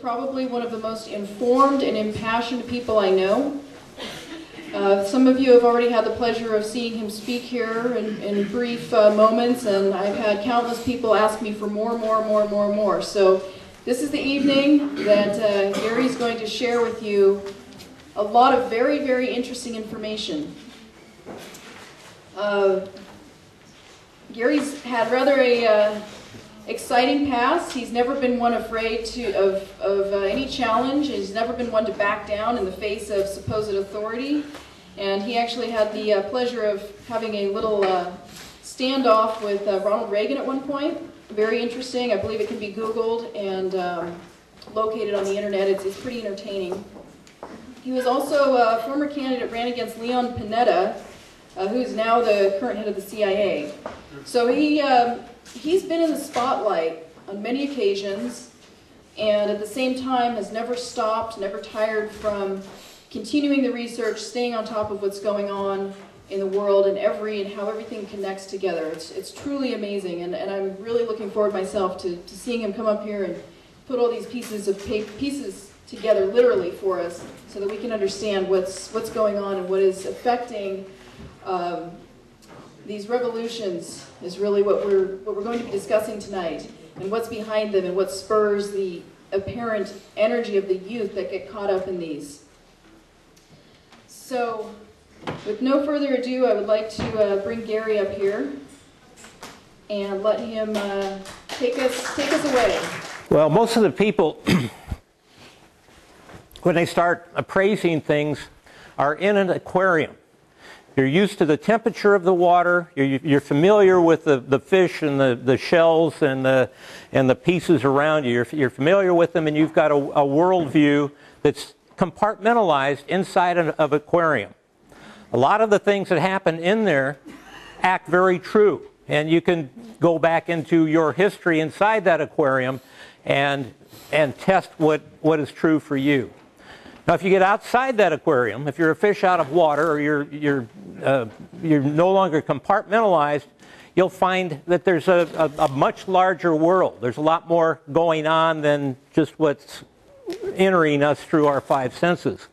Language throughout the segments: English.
probably one of the most informed and impassioned people I know. Some of you have already had the pleasure of seeing him speak here in brief moments, and I've had countless people ask me for more. So this is the evening that Gary's going to share with you a lot of very interesting information. Gary's had rather a exciting past. He's never been one afraid of any challenge. He's never been one to back down in the face of supposed authority. And he actually had the pleasure of having a little standoff with Ronald Reagan at one point. Very interesting. I believe it can be Googled and located on the internet. It's pretty entertaining. He was also a former candidate, ran against Leon Panetta, who's now the current head of the CIA. So he's been in the spotlight on many occasions, and at the same time has never stopped, never tired from continuing the research, staying on top of what's going on in the world and how everything connects together. It's truly amazing, and I'm really looking forward myself to seeing him come up here and put all these pieces together literally for us so that we can understand what's going on and what is affecting these revolutions is really what we're going to be discussing tonight, and what's behind them and what spurs the apparent energy of the youth that get caught up in these. So, with no further ado, I would like to bring Gary up here and let him take us away. Well, most of the people, when they start appraising things, are in an aquarium. You're used to the temperature of the water. You're familiar with the fish and the shells and the pieces around you. You're familiar with them, and you've got a worldview that's compartmentalized inside of an aquarium. A lot of the things that happen in there act very true, and you can go back into your history inside that aquarium and test what is true for you. Now, if you get outside that aquarium, if you're a fish out of water, or you're no longer compartmentalized, you'll find that there's a much larger world. There's a lot more going on than just what's entering us through our five senses.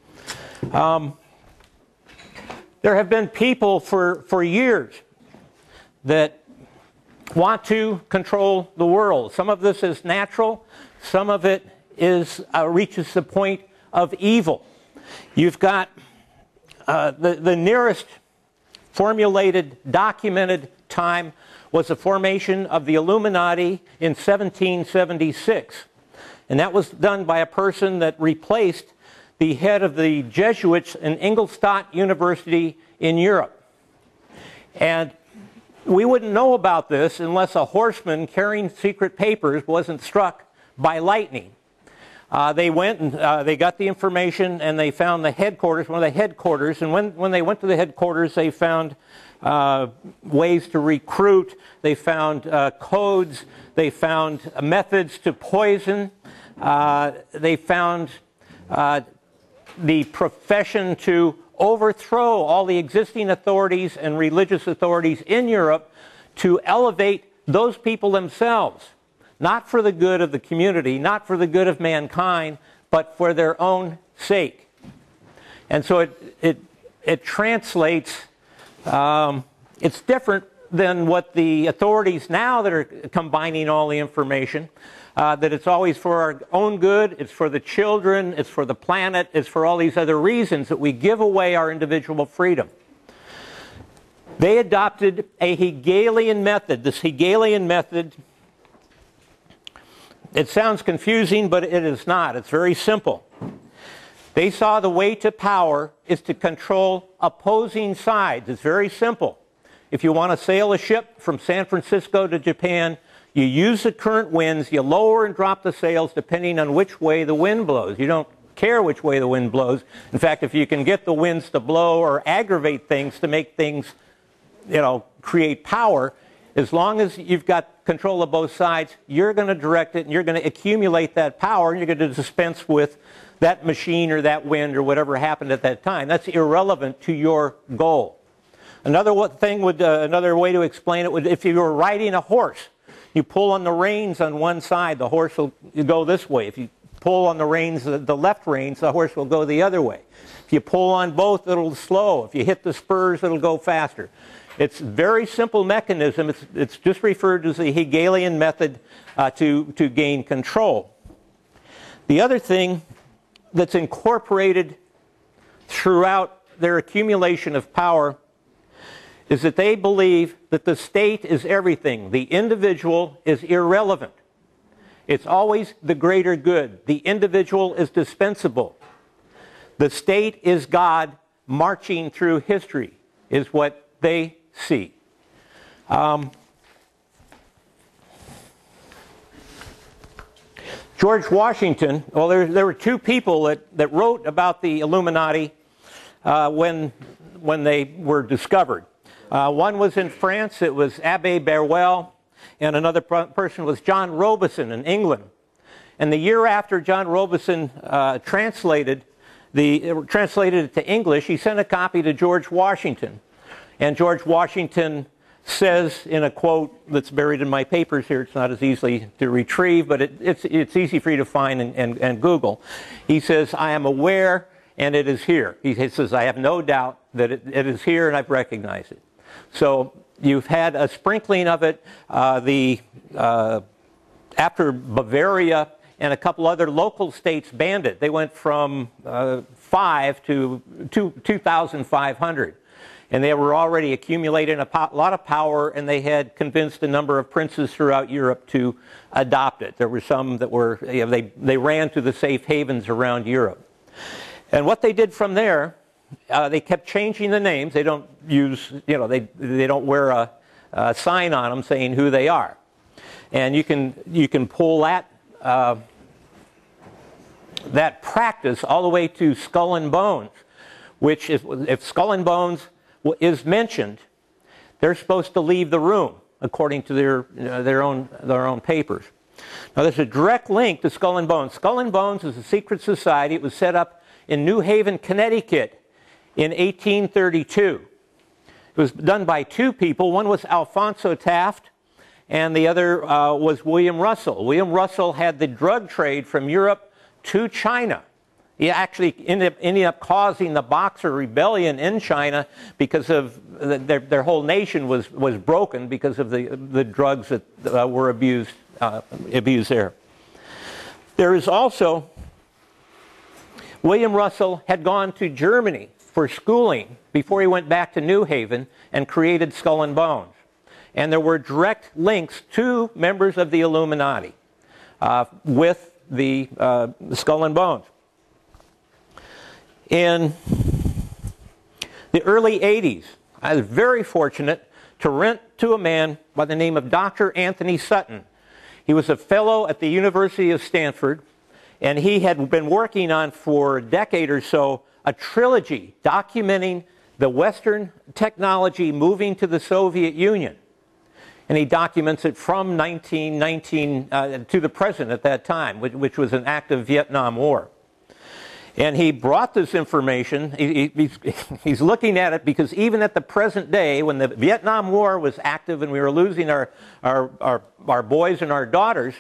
There have been people for years that want to control the world. Some of this is natural. Some of it reaches the point of evil. You've got the nearest formulated, documented time was the formation of the Illuminati in 1776. And that was done by a person that replaced the head of the Jesuits in Ingolstadt University in Europe. And we wouldn't know about this unless a horseman carrying secret papers wasn't struck by lightning. They went and they got the information, and they found the headquarters, one of the headquarters, and when they went to the headquarters, they found ways to recruit, they found codes, they found methods to poison, they found the profession to overthrow all the existing authorities and religious authorities in Europe to elevate those people themselves. Not for the good of the community, not for the good of mankind, but for their own sake. And so it translates, it's different than what the authorities now that are combining all the information, that it's always for our own good, it's for the children, it's for the planet, it's for all these other reasons that we give away our individual freedom. They adopted a Hegelian method. This Hegelian method, it sounds confusing, but it is not. It's very simple. They saw the way to power is to control opposing sides. It's very simple. If you want to sail a ship from San Francisco to Japan, you use the current winds, you lower and drop the sails depending on which way the wind blows. You don't care which way the wind blows. In fact, if you can get the winds to blow or aggravate things to make things, create power, as long as you've got control of both sides, you're going to direct it and you're going to accumulate that power and you're going to dispense with that machine or that wind or whatever happened at that time. That's irrelevant to your goal. Another way to explain it would, if you were riding a horse, you pull on the reins on one side, the horse will go this way. If you pull on the reins, the left reins, the horse will go the other way. If you pull on both, it'll slow. If you hit the spurs, it'll go faster. It's a very simple mechanism. It's just referred to as the Hegelian method to gain control. The other thing that's incorporated throughout their accumulation of power is that they believe that the state is everything. The individual is irrelevant. It's always the greater good. The individual is dispensable. The state is God marching through history, is what they see. George Washington, well, there were two people that wrote about the Illuminati when they were discovered. One was in France, it was Abbé Barruel, and another person was John Robison in England. And the year after John Robison translated it to English, he sent a copy to George Washington. And George Washington says in a quote that's buried in my papers here, it's not as easily to retrieve, but it's easy for you to find and Google. He says, "I am aware and it is here." He says, "I have no doubt that it is here and I've recognized it." So you've had a sprinkling of it. After Bavaria and a couple other local states banned it, they went from 5 to 2,500. And they were already accumulating a lot of power, and they had convinced a number of princes throughout Europe to adopt it. There were some that were, they ran to the safe havens around Europe. And what they did from there, they kept changing the names. They don't use, they don't wear a sign on them saying who they are. And you can pull that practice all the way to Skull and Bones, which is, if Skull and Bones is mentioned, they're supposed to leave the room according to their own papers. Now there's a direct link to Skull and Bones. Skull and Bones is a secret society. It was set up in New Haven, Connecticut in 1832. It was done by two people. One was Alphonso Taft and the other was William Russell. William Russell had the drug trade from Europe to China. He actually ended up causing the Boxer Rebellion in China because of their whole nation was broken because of the drugs that were abused there. There is also, William Russell had gone to Germany for schooling before he went back to New Haven and created Skull and Bones. And there were direct links to members of the Illuminati with the Skull and Bones. In the early 80s, I was very fortunate to rent to a man by the name of Dr. Anthony Sutton. He was a fellow at the University of Stanford, and he had been working on for a decade or so a trilogy documenting the Western technology moving to the Soviet Union. And he documents it from 1919 to the present at that time, which was an active Vietnam War. And he brought this information, he's looking at it because even at the present day, when the Vietnam War was active and we were losing our boys and our daughters,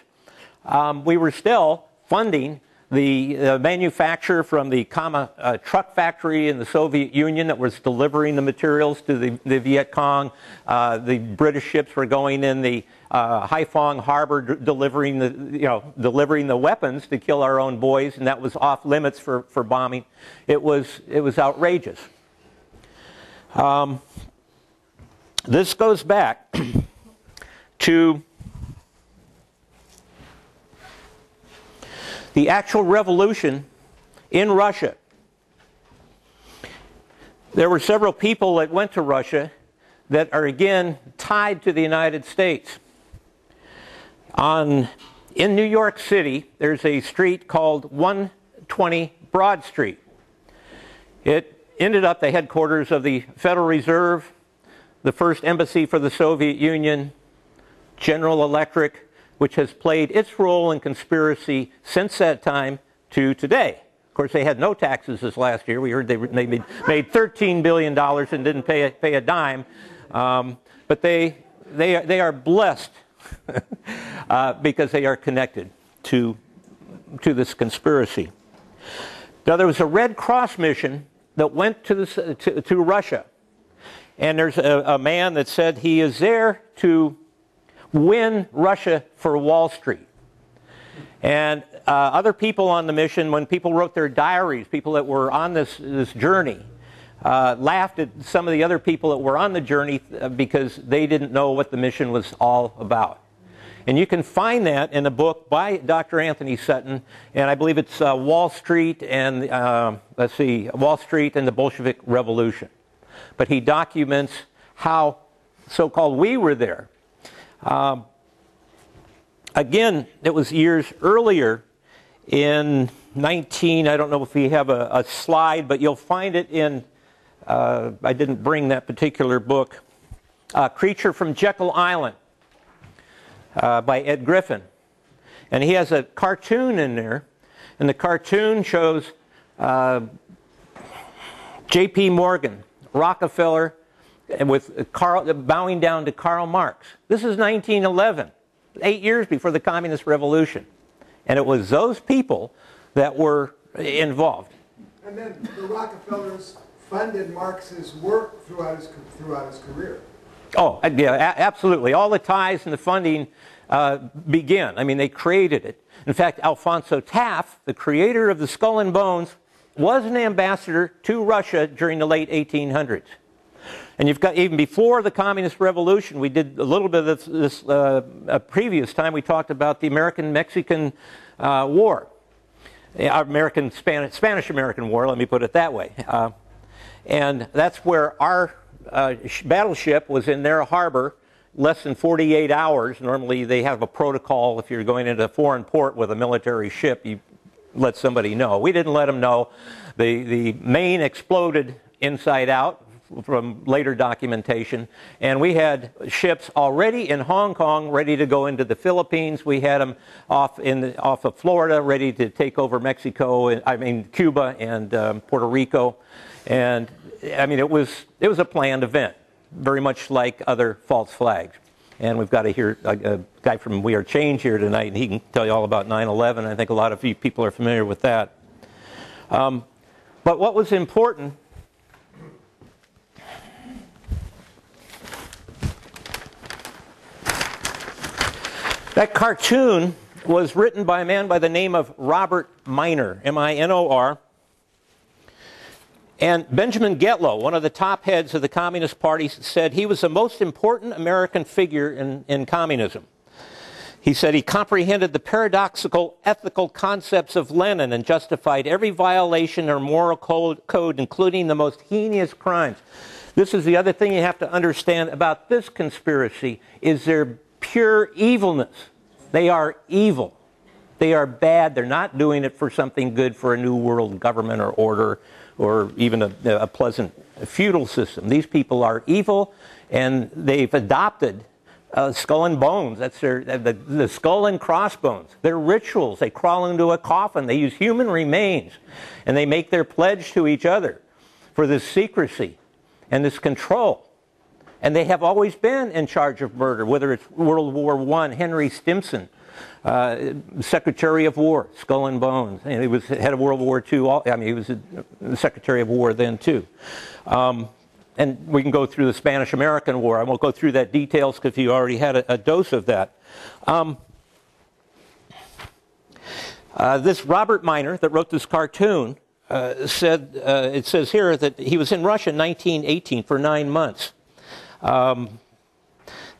we were still funding the manufacturer from the Kama truck factory in the Soviet Union that was delivering the materials to the Viet Cong. The British ships were going in the Haiphong Harbor delivering the weapons to kill our own boys, and that was off limits for bombing. It was outrageous. This goes back to the actual revolution in Russia. There were several people that went to Russia that are again tied to the United States. In New York City, there's a street called 120 Broad Street. It ended up the headquarters of the Federal Reserve, the first embassy for the Soviet Union, General Electric, which has played its role in conspiracy since that time to today. Of course, they had no taxes this last year. We heard they made $13 billion and didn't pay a dime. But they are blessed because they are connected to this conspiracy. Now, there was a Red Cross mission that went to Russia. And there's a man that said he is there to win Russia for Wall Street. And other people on the mission, when people wrote their diaries, people that were on this journey, laughed at some of the other people that were on the journey because they didn't know what the mission was all about. And you can find that in a book by Dr. Anthony Sutton, and I believe it's Wall Street and, Wall Street and the Bolshevik Revolution. But he documents how so-called we were there. Again, it was years earlier in I don't know if we have a slide, but you'll find it in, I didn't bring that particular book, Creature from Jekyll Island by Ed Griffin. And he has a cartoon in there, and the cartoon shows J.P. Morgan, Rockefeller, and with bowing down to Karl Marx. This is 1911, 8 years before the Communist Revolution. And it was those people that were involved. And then the Rockefellers funded Marx's work throughout his career. Oh, yeah, absolutely. All the ties and the funding began. I mean, they created it. In fact, Alphonso Taft, the creator of the Skull and Bones, was an ambassador to Russia during the late 1800s. And you've got, even before the Communist Revolution, we did a little bit of this a previous time. We talked about the American-Mexican War. Spanish-American War, let me put it that way. And that's where our battleship was in their harbor less than 48 hours. Normally they have a protocol if you're going into a foreign port with a military ship, you let somebody know. We didn't let them know. The main exploded inside out from later documentation, and we had ships already in Hong Kong ready to go into the Philippines. We had them off of Florida ready to take over Mexico, Cuba and Puerto Rico. And I mean, it was a planned event, very much like other false flags. And we've got to hear a guy from We Are Change here tonight, and he can tell you all about 9/11. I think a lot of you people are familiar with that. But what was important, that cartoon was written by a man by the name of Robert Minor, M-I-N-O-R. And Benjamin Getlow, one of the top heads of the Communist Party, said he was the most important American figure in communism. He said he comprehended the paradoxical ethical concepts of Lenin and justified every violation or moral code, including the most heinous crimes. This is the other thing you have to understand about this conspiracy, is their pure evilness. They are evil. They are bad. They're not doing it for something good, for a new world government or order, or even a pleasant feudal system. These people are evil, and they've adopted skull and bones. That's the skull and crossbones. Their rituals. They crawl into a coffin. They use human remains, and they make their pledge to each other for this secrecy and this control. And they have always been in charge of murder, whether it's World War I, Henry Stimson, Secretary of War, Skull and Bones. And he was head of World War II. He was the Secretary of War then, too. And we can go through the Spanish-American War. I won't go through that details because you already had a dose of that. This Robert Minor that wrote this cartoon said, it says here that he was in Russia in 1918 for 9 months. The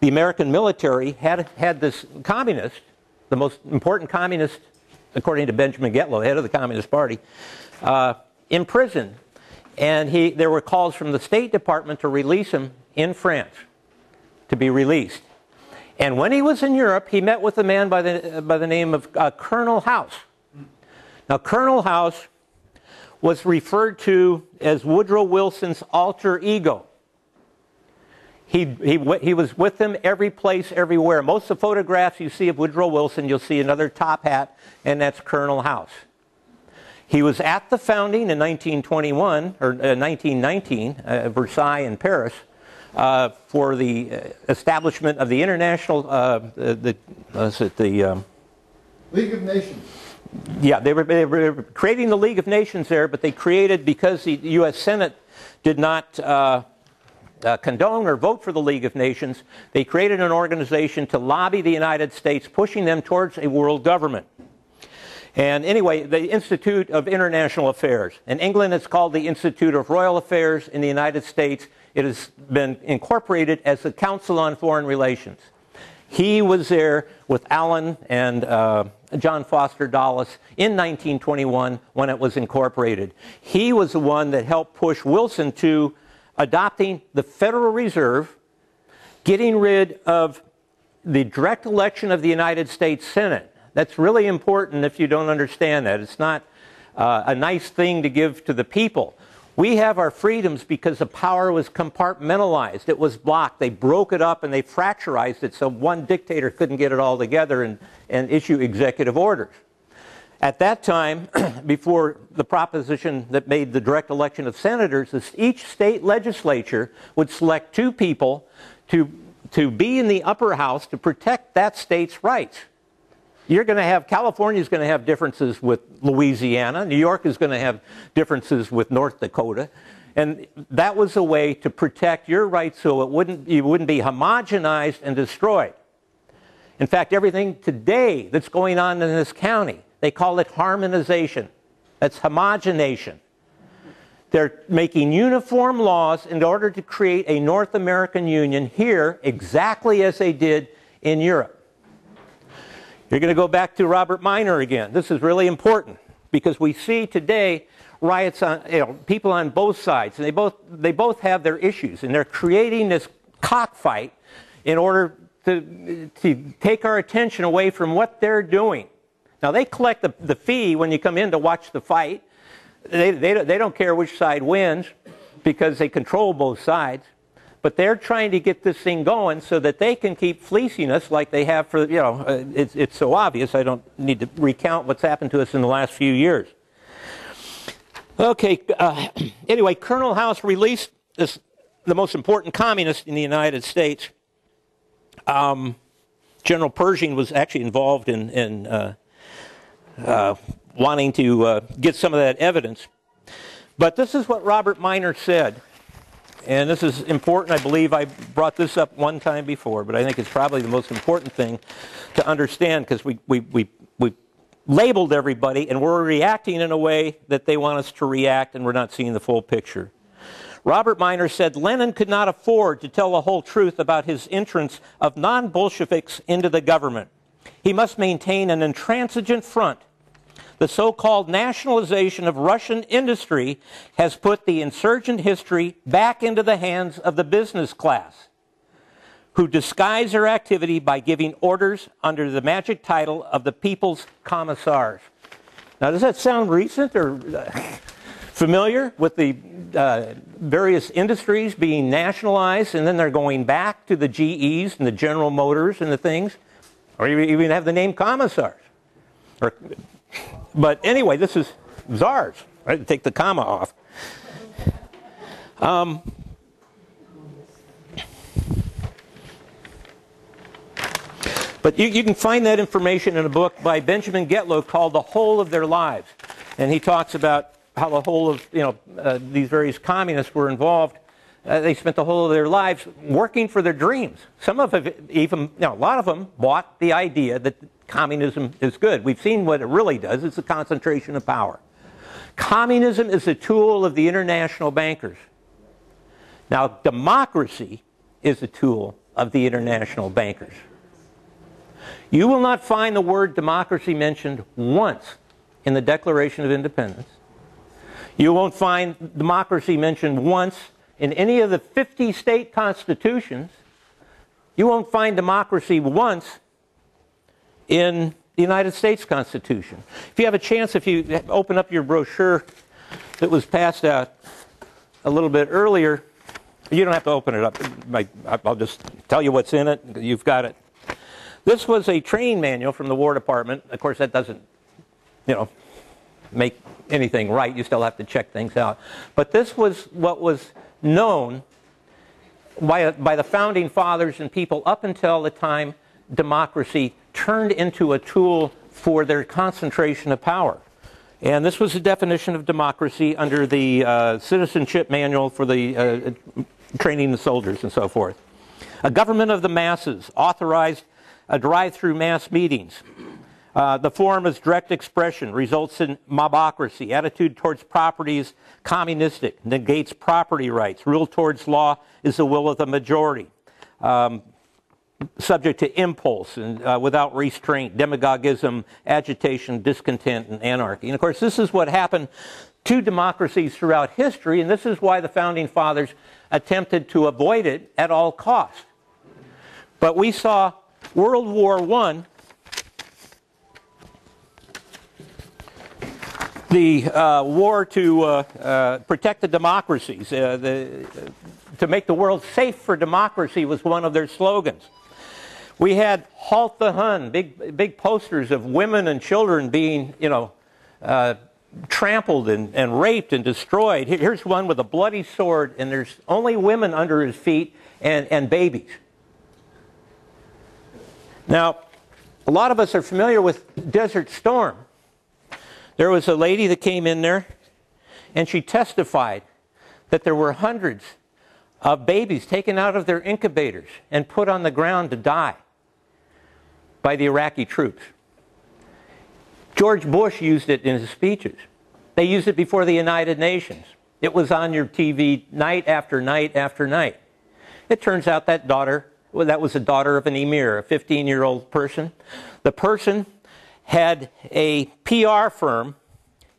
American military had this communist, the most important communist, according to Benjamin Getlow, head of the Communist Party, in prison. And there were calls from the State Department to release him in France, to be released. And when he was in Europe, he met with a man by the name of Colonel House. Now, Colonel House was referred to as Woodrow Wilson's alter ego. He was with them every place, everywhere. Most of the photographs you see of Woodrow Wilson, you'll see another top hat, and that's Colonel House. He was at the founding in 1921, or 1919, Versailles in Paris, for the establishment of the international, League of Nations. Yeah, they were creating the League of Nations there, but they created, because the U.S. Senate did not condone or vote for the League of Nations, they created an organization to lobby the United States, pushing them towards a world government. And anyway, the Institute of International Affairs. In England, it's called the Institute of Royal Affairs. In the United States, it has been incorporated as the Council on Foreign Relations. He was there with Allen and John Foster Dulles in 1921 when it was incorporated. He was the one that helped push Wilson to adopting the Federal Reserve, getting rid of the direct election of the United States Senate. That's really important if you don't understand that. It's not a nice thing to give to the people. We have our freedoms because the power was compartmentalized. It was blocked. They broke it up and they fracturized it so one dictator couldn't get it all together and issue executive orders. At that time, before the proposition that made the direct election of senators, each state legislature would select 2 people to be in the upper house to protect that state's rights. You're going to have, California's going to have differences with Louisiana. New York is going to have differences with North Dakota. And that was a way to protect your rights so you wouldn't be homogenized and destroyed. In fact, everything today that's going on in this county, they call it harmonization. That's homogenation. They're making uniform laws in order to create a North American Union here exactly as they did in Europe. You're going to go back to Robert Minor again. This is really important because we see today riots on, people on both sides, and they both have their issues, and they're creating this cockfight in order to take our attention away from what they're doing. Now, they collect the fee when you come in to watch the fight. They don't care which side wins because they control both sides. But they're trying to get this thing going so that they can keep fleecing us like they have for, it's so obvious. I don't need to recount what's happened to us in the last few years. Okay, anyway, Colonel House released the most important communist in the United States. General Pershing was actually involved in wanting to get some of that evidence. But this is what Robert Minor said. And this is important. I believe I brought this up one time before, but I think it's probably the most important thing to understand because we labeled everybody and we're reacting in a way that they want us to react and we're not seeing the full picture. Robert Minor said Lenin could not afford to tell the whole truth about his entrance of non-Bolsheviks into the government. He must maintain an intransigent front. The so-called nationalization of Russian industry has put the insurgent history back into the hands of the business class, who disguise their activity by giving orders under the magic title of the People's Commissars. Now, does that sound recent or familiar with the various industries being nationalized and then they're going back to the GEs and the General Motors and the things? Or you even have the name Commissars. But anyway, this is czars. Right? Take the comma off. But you can find that information in a book by Benjamin Getlow called The Whole of Their Lives. And he talks about how the whole of these various communists were involved. They spent the whole of their lives working for their dreams. Some of them even, a lot of them bought the idea that communism is good. We've seen what it really does. It's a concentration of power. Communism is a tool of the international bankers. Now, democracy is a tool of the international bankers. You will not find the word democracy mentioned once in the Declaration of Independence. You won't find democracy mentioned once in any of the 50 state constitutions. You won't find democracy once in the United States Constitution. If you have a chance, if you open up your brochure that was passed out a little bit earlier, you don't have to open it up. I'll just tell you what's in it. You've got it. This was a training manual from the War Department. Of course, that doesn't, make anything right. You still have to check things out. But this was what was known by the founding fathers and people up until the time democracy turned into a tool for their concentration of power. And this was the definition of democracy under the citizenship manual for the training the soldiers and so forth. A government of the masses, authorized drive-through mass meetings. The form is direct expression, results in mobocracy. Attitude towards property is communistic, negates property rights. Rule towards law is the will of the majority. Subject to impulse and without restraint, demagogism, agitation, discontent, and anarchy. And of course, this is what happened to democracies throughout history, and this is why the Founding Fathers attempted to avoid it at all costs. But we saw World War I, the war to protect the democracies, to make the world safe for democracy was one of their slogans. We had Halt the Hun, big posters of women and children being, trampled and raped and destroyed. Here's one with a bloody sword, and there's only women under his feet and babies. Now, a lot of us are familiar with Desert Storm. There was a lady that came in there, and she testified that there were hundreds of babies taken out of their incubators and put on the ground to die by the Iraqi troops. George Bush used it in his speeches. They used it before the United Nations. It was on your TV night after night after night. It turns out that was a daughter of an emir, a 15-year-old person. The person had a PR firm,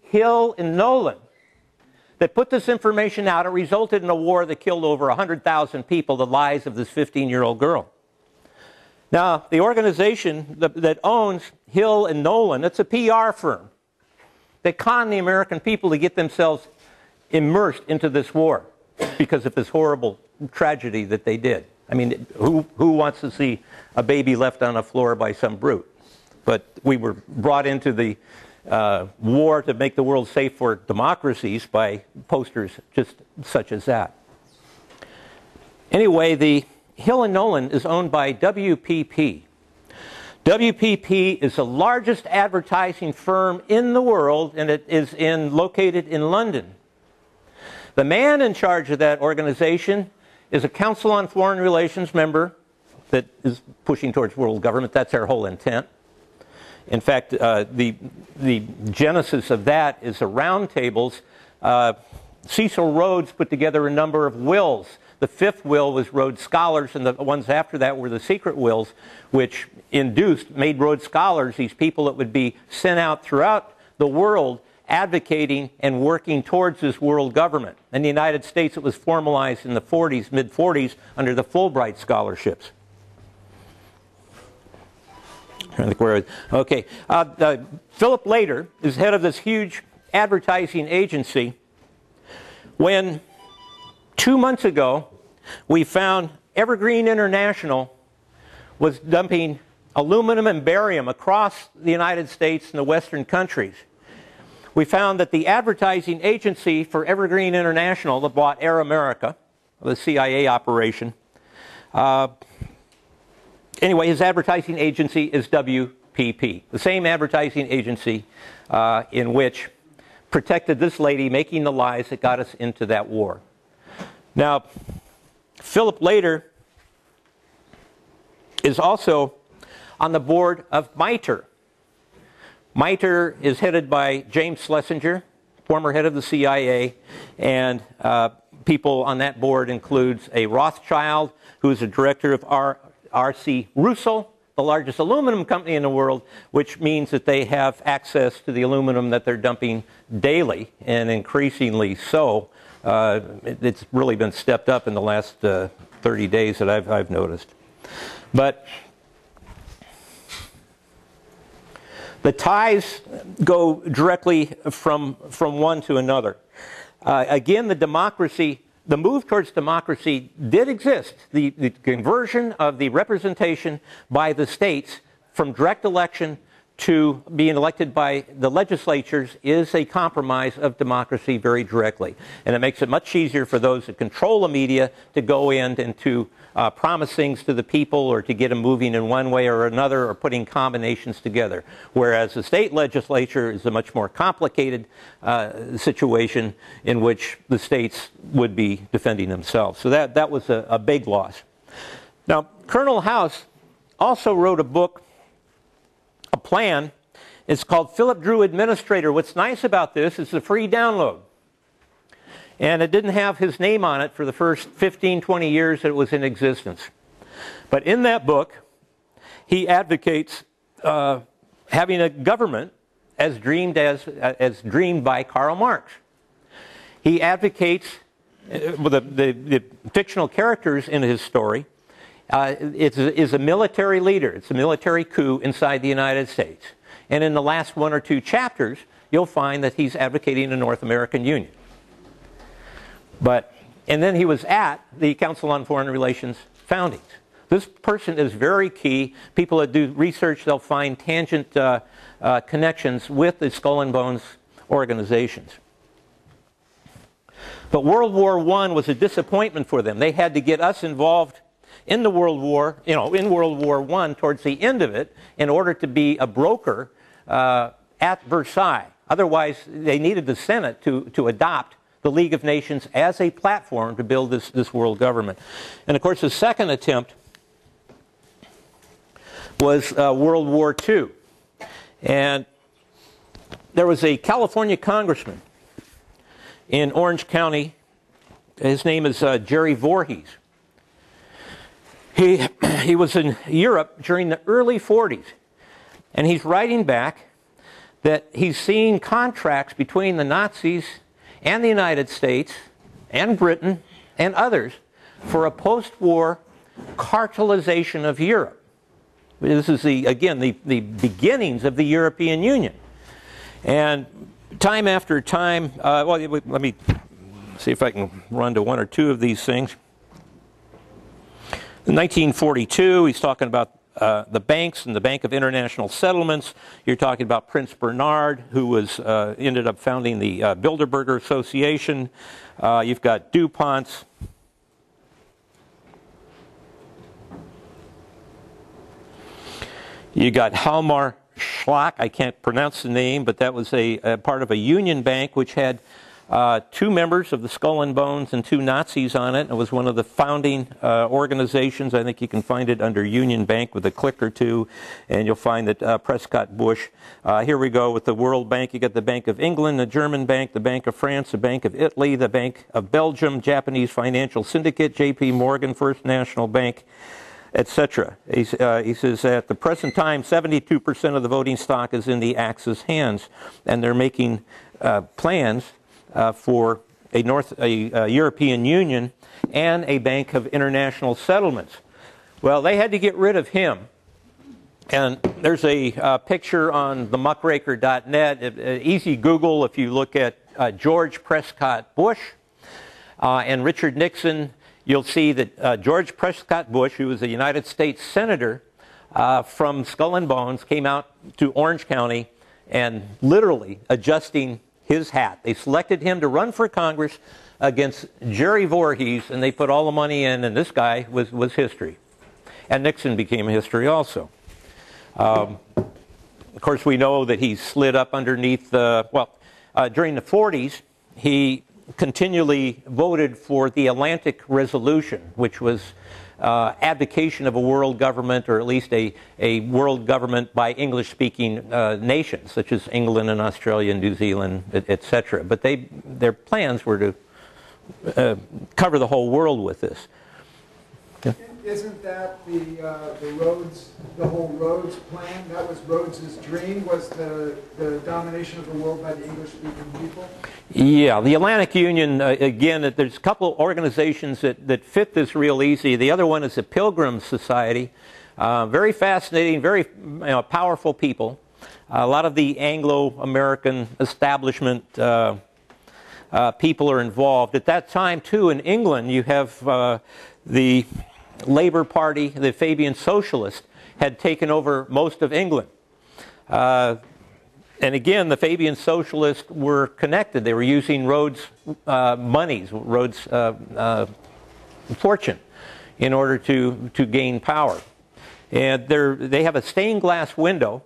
Hill and Nolan, that put this information out. It resulted in a war that killed over 100,000 people, the lives of this 15-year-old girl. Now, the organization that owns Hill and Nolan, it's a PR firm. They con the American people to get themselves immersed into this war because of this horrible tragedy that they did. I mean, who wants to see a baby left on a floor by some brute? But we were brought into the war to make the world safe for democracies by posters just such as that. Anyway, the Hill and Nolan is owned by WPP. WPP is the largest advertising firm in the world, and it is located in London. The man in charge of that organization is a Council on Foreign Relations member that is pushing towards world government. That's our whole intent. In fact, the genesis of that is the roundtables. Cecil Rhodes put together a number of wills. The fifth will was Rhodes Scholars, and the ones after that were the secret wills, which made Rhodes Scholars these people that would be sent out throughout the world advocating and working towards this world government. In the United States, it was formalized in the 40s, mid-40s, under the Fulbright scholarships. Okay. Philip Lader is head of this huge advertising agency. When 2 months ago, we found Evergreen International was dumping aluminum and barium across the United States and the Western countries. We found that the advertising agency for Evergreen International that bought Air America, the CIA operation, anyway, his advertising agency is WPP, the same advertising agency in which protected this lady making the lies that got us into that war. Now, Philip Lader is also on the board of MITRE. MITRE is headed by James Schlesinger, former head of the CIA, and people on that board includes a Rothschild, who is the director of R.C. Russell, the largest aluminum company in the world, which means that they have access to the aluminum that they're dumping daily, and increasingly so. It's really been stepped up in the last 30 days that I've noticed. But the ties go directly from one to another. Again, the move towards democracy did exist. The conversion of the representation by the states from direct election to being elected by the legislatures is a compromise of democracy very directly. And it makes it much easier for those that control the media to go in and to promise things to the people or to get them moving in one way or another or putting combinations together. Whereas the state legislature is a much more complicated situation in which the states would be defending themselves. So that was a big loss. Now, Colonel House also wrote a book, a plan. It's called Philip Drew Administrator. What's nice about this is a free download. And it didn't have his name on it for the first 15, 20 years that it was in existence. But in that book, he advocates having a government as dreamed by Karl Marx. He advocates, the fictional characters in his story, is a military leader. It's a military coup inside the United States. And in the last one or two chapters, you'll find that he's advocating a North American Union. And then he was at the Council on Foreign Relations foundings. This person is very key. People that do research, they'll find tangent connections with the Skull and Bones organizations. But World War I was a disappointment for them. They had to get us involved in the World War, in World War I towards the end of it in order to be a broker at Versailles. Otherwise, they needed the Senate to adopt the League of Nations as a platform to build this world government. And of course, the second attempt was World War II. And there was a California congressman in Orange County. His name is Jerry Voorhees. He was in Europe during the early 40s, and he's writing back that he's seeing contracts between the Nazis and the United States and Britain and others for a post-war cartelization of Europe. This is, again, the beginnings of the European Union. And time after time, well, let me see if I can run to one or two of these things. In 1942, he's talking about the banks and the Bank of International Settlements. You're talking about Prince Bernard, who was ended up founding the Bilderberger Association. You've got DuPont's. You got Halmar Schlock. I can't pronounce the name, but that was a part of a union bank which had two members of the Skull and Bones and two Nazis on it. It was one of the founding organizations. I think you can find it under Union Bank with a click or two, and you'll find that Prescott Bush. Here we go with the World Bank. You got the Bank of England, the German Bank, the Bank of France, the Bank of Italy, the Bank of Belgium, Japanese Financial Syndicate, J.P. Morgan, First National Bank, etc. He says at the present time, 72% of the voting stock is in the Axis hands, and they're making plans for a European Union and a Bank of International Settlements. Well, they had to get rid of him. And there's a picture on the muckraker.net. Easy Google if you look at George Prescott Bush and Richard Nixon. You'll see that George Prescott Bush, who was a United States Senator from Skull and Bones, came out to Orange County and literally adjusting his hat. They selected him to run for Congress against Jerry Voorhees, and they put all the money in, and this guy was history. And Nixon became history also. Of course, we know that he slid up underneath during the 40s, he continually voted for the Atlantic Resolution, which was advocation of a world government, or at least a world government by English-speaking nations, such as England and Australia and New Zealand, etc. But their plans were to cover the whole world with this. Yeah. Isn't that the whole Rhodes plan? That was Rhodes's dream, was the domination of the world by the English-speaking people? Yeah, the Atlantic Union, again, there's a couple organizations that fit this real easy. The other one is the Pilgrim Society. Very fascinating, very powerful people. A lot of the Anglo-American establishment people are involved. At that time, too, in England, you have the Labour Party, the Fabian Socialist, had taken over most of England. And again, the Fabian Socialists were connected. They were using Rhodes' monies, Rhodes' fortune, in order to gain power. And they have a stained glass window,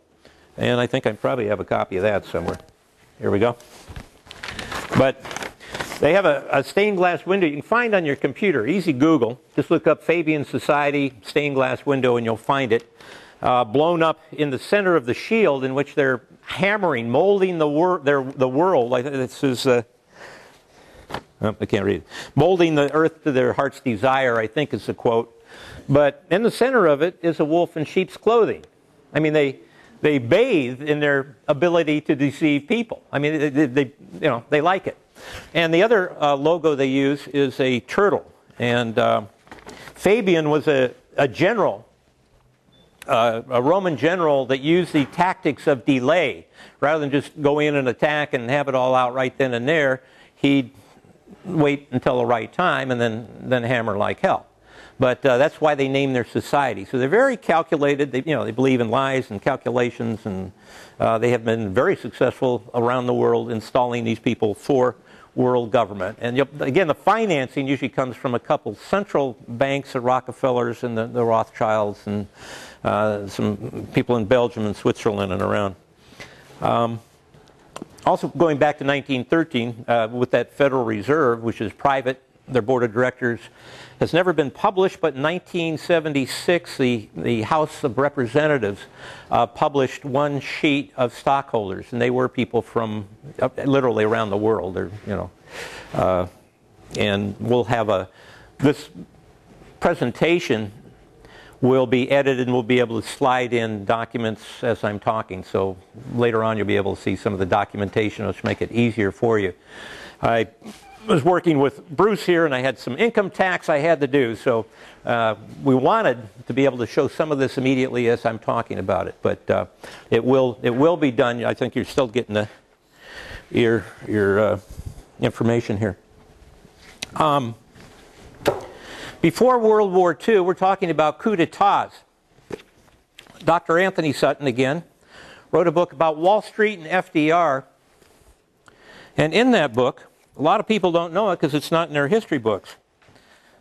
and I think I probably have a copy of that somewhere. Here we go. But they have a stained glass window you can find on your computer. Easy Google. Just look up Fabian Society stained glass window, and you'll find it. Blown up in the center of the shield, in which they're hammering, molding the world. Like this is, I can't read it. Molding the earth to their heart's desire, I think is the quote. But in the center of it is a wolf in sheep's clothing. I mean, they bathe in their ability to deceive people. I mean, they like it. And the other logo they use is a turtle. And Fabian was a general. A Roman general that used the tactics of delay. Rather than just go in and attack and have it all out right then and there, he'd wait until the right time and then hammer like hell. But that's why they named their society. So they're very calculated. They believe in lies and calculations, and they have been very successful around the world installing these people for world government. And again, the financing usually comes from a couple central banks, the Rockefellers and the Rothschilds, and some people in Belgium and Switzerland and around. Also going back to 1913, with that Federal Reserve, which is private, their board of directors has never been published, but in 1976, the House of Representatives published one sheet of stockholders, and they were people from literally around the world. And we'll have this presentation will be edited, and we'll be able to slide in documents as I'm talking. So later on, you'll be able to see some of the documentation, which make it easier for you. I was working with Bruce here, and I had some income tax I had to do. So we wanted to be able to show some of this immediately as I'm talking about it, but it will be done. I think you're still getting your information here. Before World War II, we're talking about coup d'etats. Dr. Anthony Sutton, again, wrote a book about Wall Street and FDR. And in that book, a lot of people don't know it because it's not in their history books,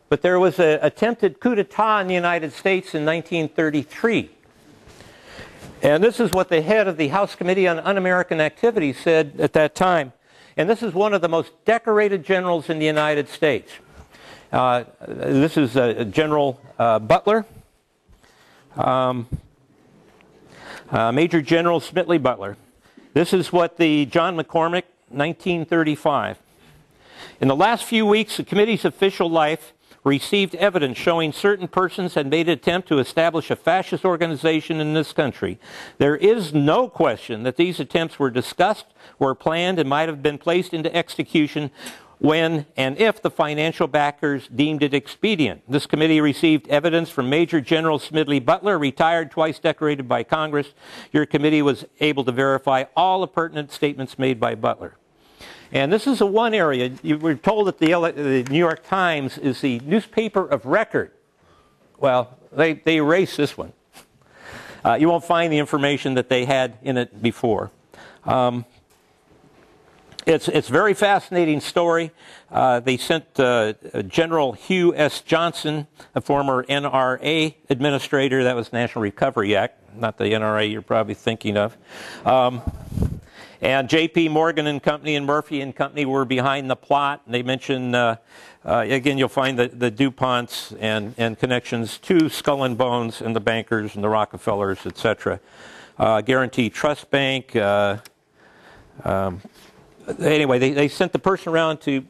but there was an attempted coup d'etat in the United States in 1933. And this is what the head of the House Committee on Un-American Activities said at that time. And this is one of the most decorated generals in the United States. This is General Butler, Major General Smedley Butler. This is what the John McCormick, 1935. In the last few weeks, the committee's official life received evidence showing certain persons had made an attempt to establish a fascist organization in this country. There is no question that these attempts were discussed, were planned, and might have been placed into execution when and if the financial backers deemed it expedient. This committee received evidence from Major General Smedley Butler, retired, twice decorated by Congress. Your committee was able to verify all the pertinent statements made by Butler. And this is the one area, you were told that the New York Times is the newspaper of record. Well, they erased this one. You won't find the information that they had in it before. It's a very fascinating story. They sent General Hugh S. Johnson, a former NRA administrator, that was National Recovery Act, not the NRA you're probably thinking of. And J.P. Morgan and Company and Murphy and Company were behind the plot. And they mention, again, you'll find the DuPonts and connections to Skull and Bones and the bankers and the Rockefellers, etc. Guarantee Trust Bank. Anyway, they sent the person around to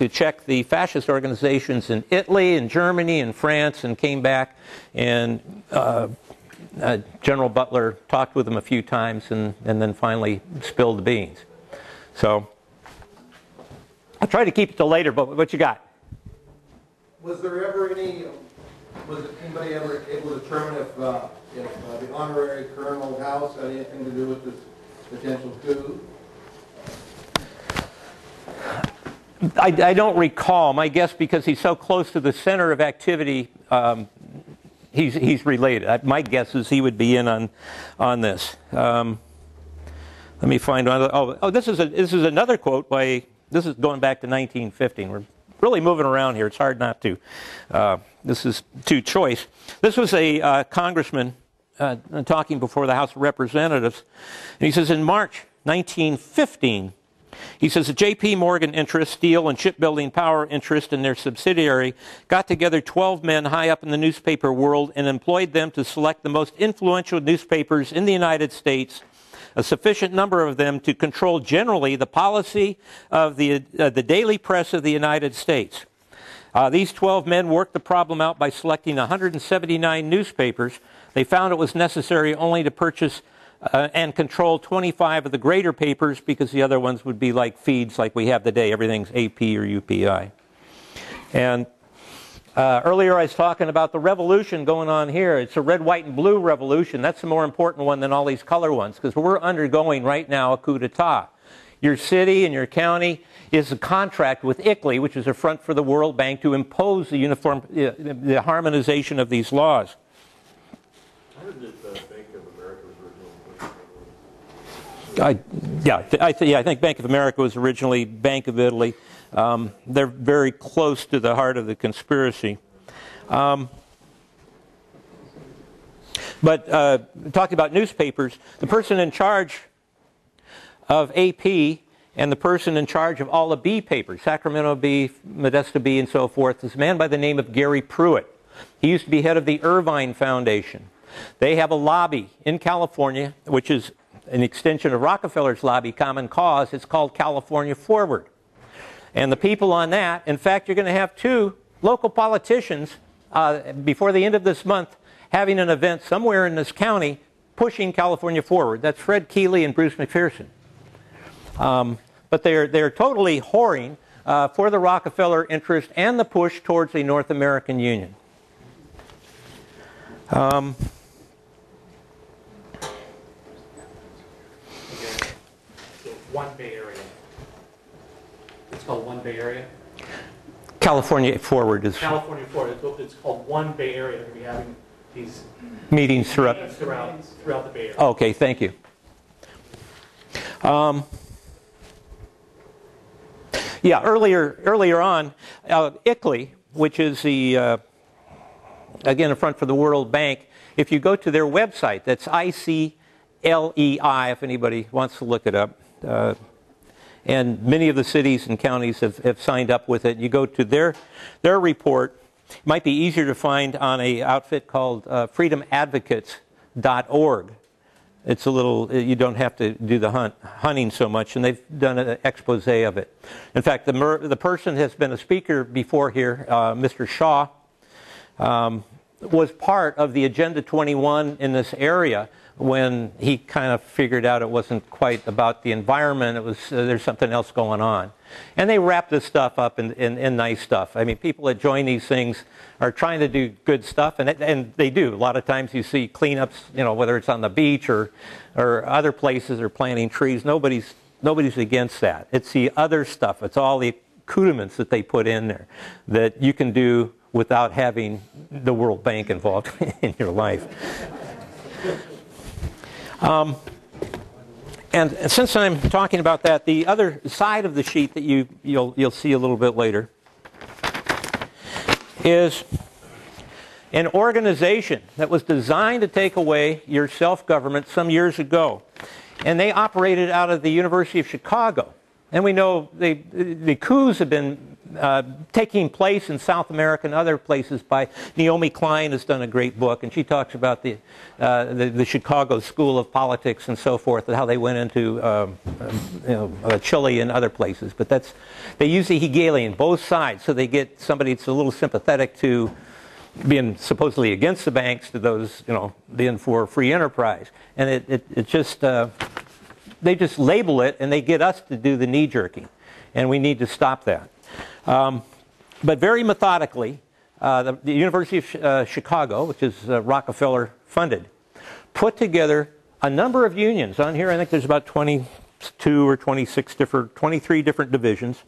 check the fascist organizations in Italy and Germany and France, and came back, and General Butler talked with them a few times and then finally spilled the beans. So I'll try to keep it till later, but what you got? Was anybody ever able to determine if the honorary Colonel House had anything to do with this potential coup? I don't recall. My guess, because he's so close to the center of activity, he's related. My guess is he would be in on this. Let me find another. Oh, this is another quote by. This is going back to 1915. We're really moving around here. It's hard not to. This is too choice. This was a congressman talking before the House of Representatives, and he says in March 1915. He says the J.P. Morgan interest, steel and shipbuilding power interest in their subsidiary got together 12 men high up in the newspaper world and employed them to select the most influential newspapers in the United States, a sufficient number of them to control generally the policy of the daily press of the United States. These 12 men worked the problem out by selecting 179 newspapers. They found it was necessary only to purchase and control 25 of the greater papers because the other ones would be like feeds like we have today. Everything's AP or UPI. And earlier I was talking about the revolution going on here. It's a red, white, and blue revolution. That's the more important one than all these color ones because we're undergoing right now a coup d'etat. Your city and your county is a contract with ICLEI, which is a front for the World Bank, to impose the the harmonization of these laws. I heard that Bank of America was I think Bank of America was originally Bank of Italy. They're very close to the heart of the conspiracy. But talking about newspapers, the person in charge of AP and the person in charge of all the B papers, Sacramento Bee, Modesto Bee, and so forth, is a man by the name of Gary Pruitt. He used to be head of the Irvine Foundation. They have a lobby in California, which is an extension of Rockefeller's lobby, Common Cause. It's called California Forward. And the people on that, in fact, you're going to have 2 local politicians before the end of this month having an event somewhere in this county pushing California Forward. That's Fred Keeley and Bruce McPherson. But they're totally whoring for the Rockefeller interest and the push towards the North American Union. One Bay Area. It's called One Bay Area. California Forward is California Forward. It's called One Bay Area. They're going to be having these meetings throughout the Bay Area. Okay, thank you. Yeah, earlier on, ICLEI, which is the again a front for the World Bank. If you go to their website, that's ICLEI. If anybody wants to look it up. And many of the cities and counties have signed up with it. You go to their report. It might be easier to find on an outfit called freedomadvocates.org. It's a little, you don't have to do the hunting so much, and they've done an expose of it. In fact, the person has been a speaker before here, Mr. Shaw, was part of the Agenda 21 in this area when he kind of figured out it wasn't quite about the environment, it was there's something else going on. And they wrap this stuff up in nice stuff. I mean, people that join these things are trying to do good stuff, and they do. A lot of times you see cleanups, whether it's on the beach or other places or planting trees. Nobody's against that. It's the other stuff. It's all the accoutrements that they put in there that you can do without having the World Bank involved in your life. And since I'm talking about that, the other side of the sheet that you'll see a little bit later is an organization that was designed to take away your self-government some years ago. And they operated out of the University of Chicago. And we know the coups have been taking place in South America and other places by Naomi Klein has done a great book, and she talks about the Chicago School of Politics and so forth, and how they went into Chile and other places. But they use the Hegelian, both sides, so they get somebody that's a little sympathetic to being supposedly against the banks to those being for free enterprise, and it just they just label it and they get us to do the knee jerking, and we need to stop that. But very methodically, the University of Chicago, which is Rockefeller funded, put together a number of unions. On here I think there's about 22 or 23 different divisions.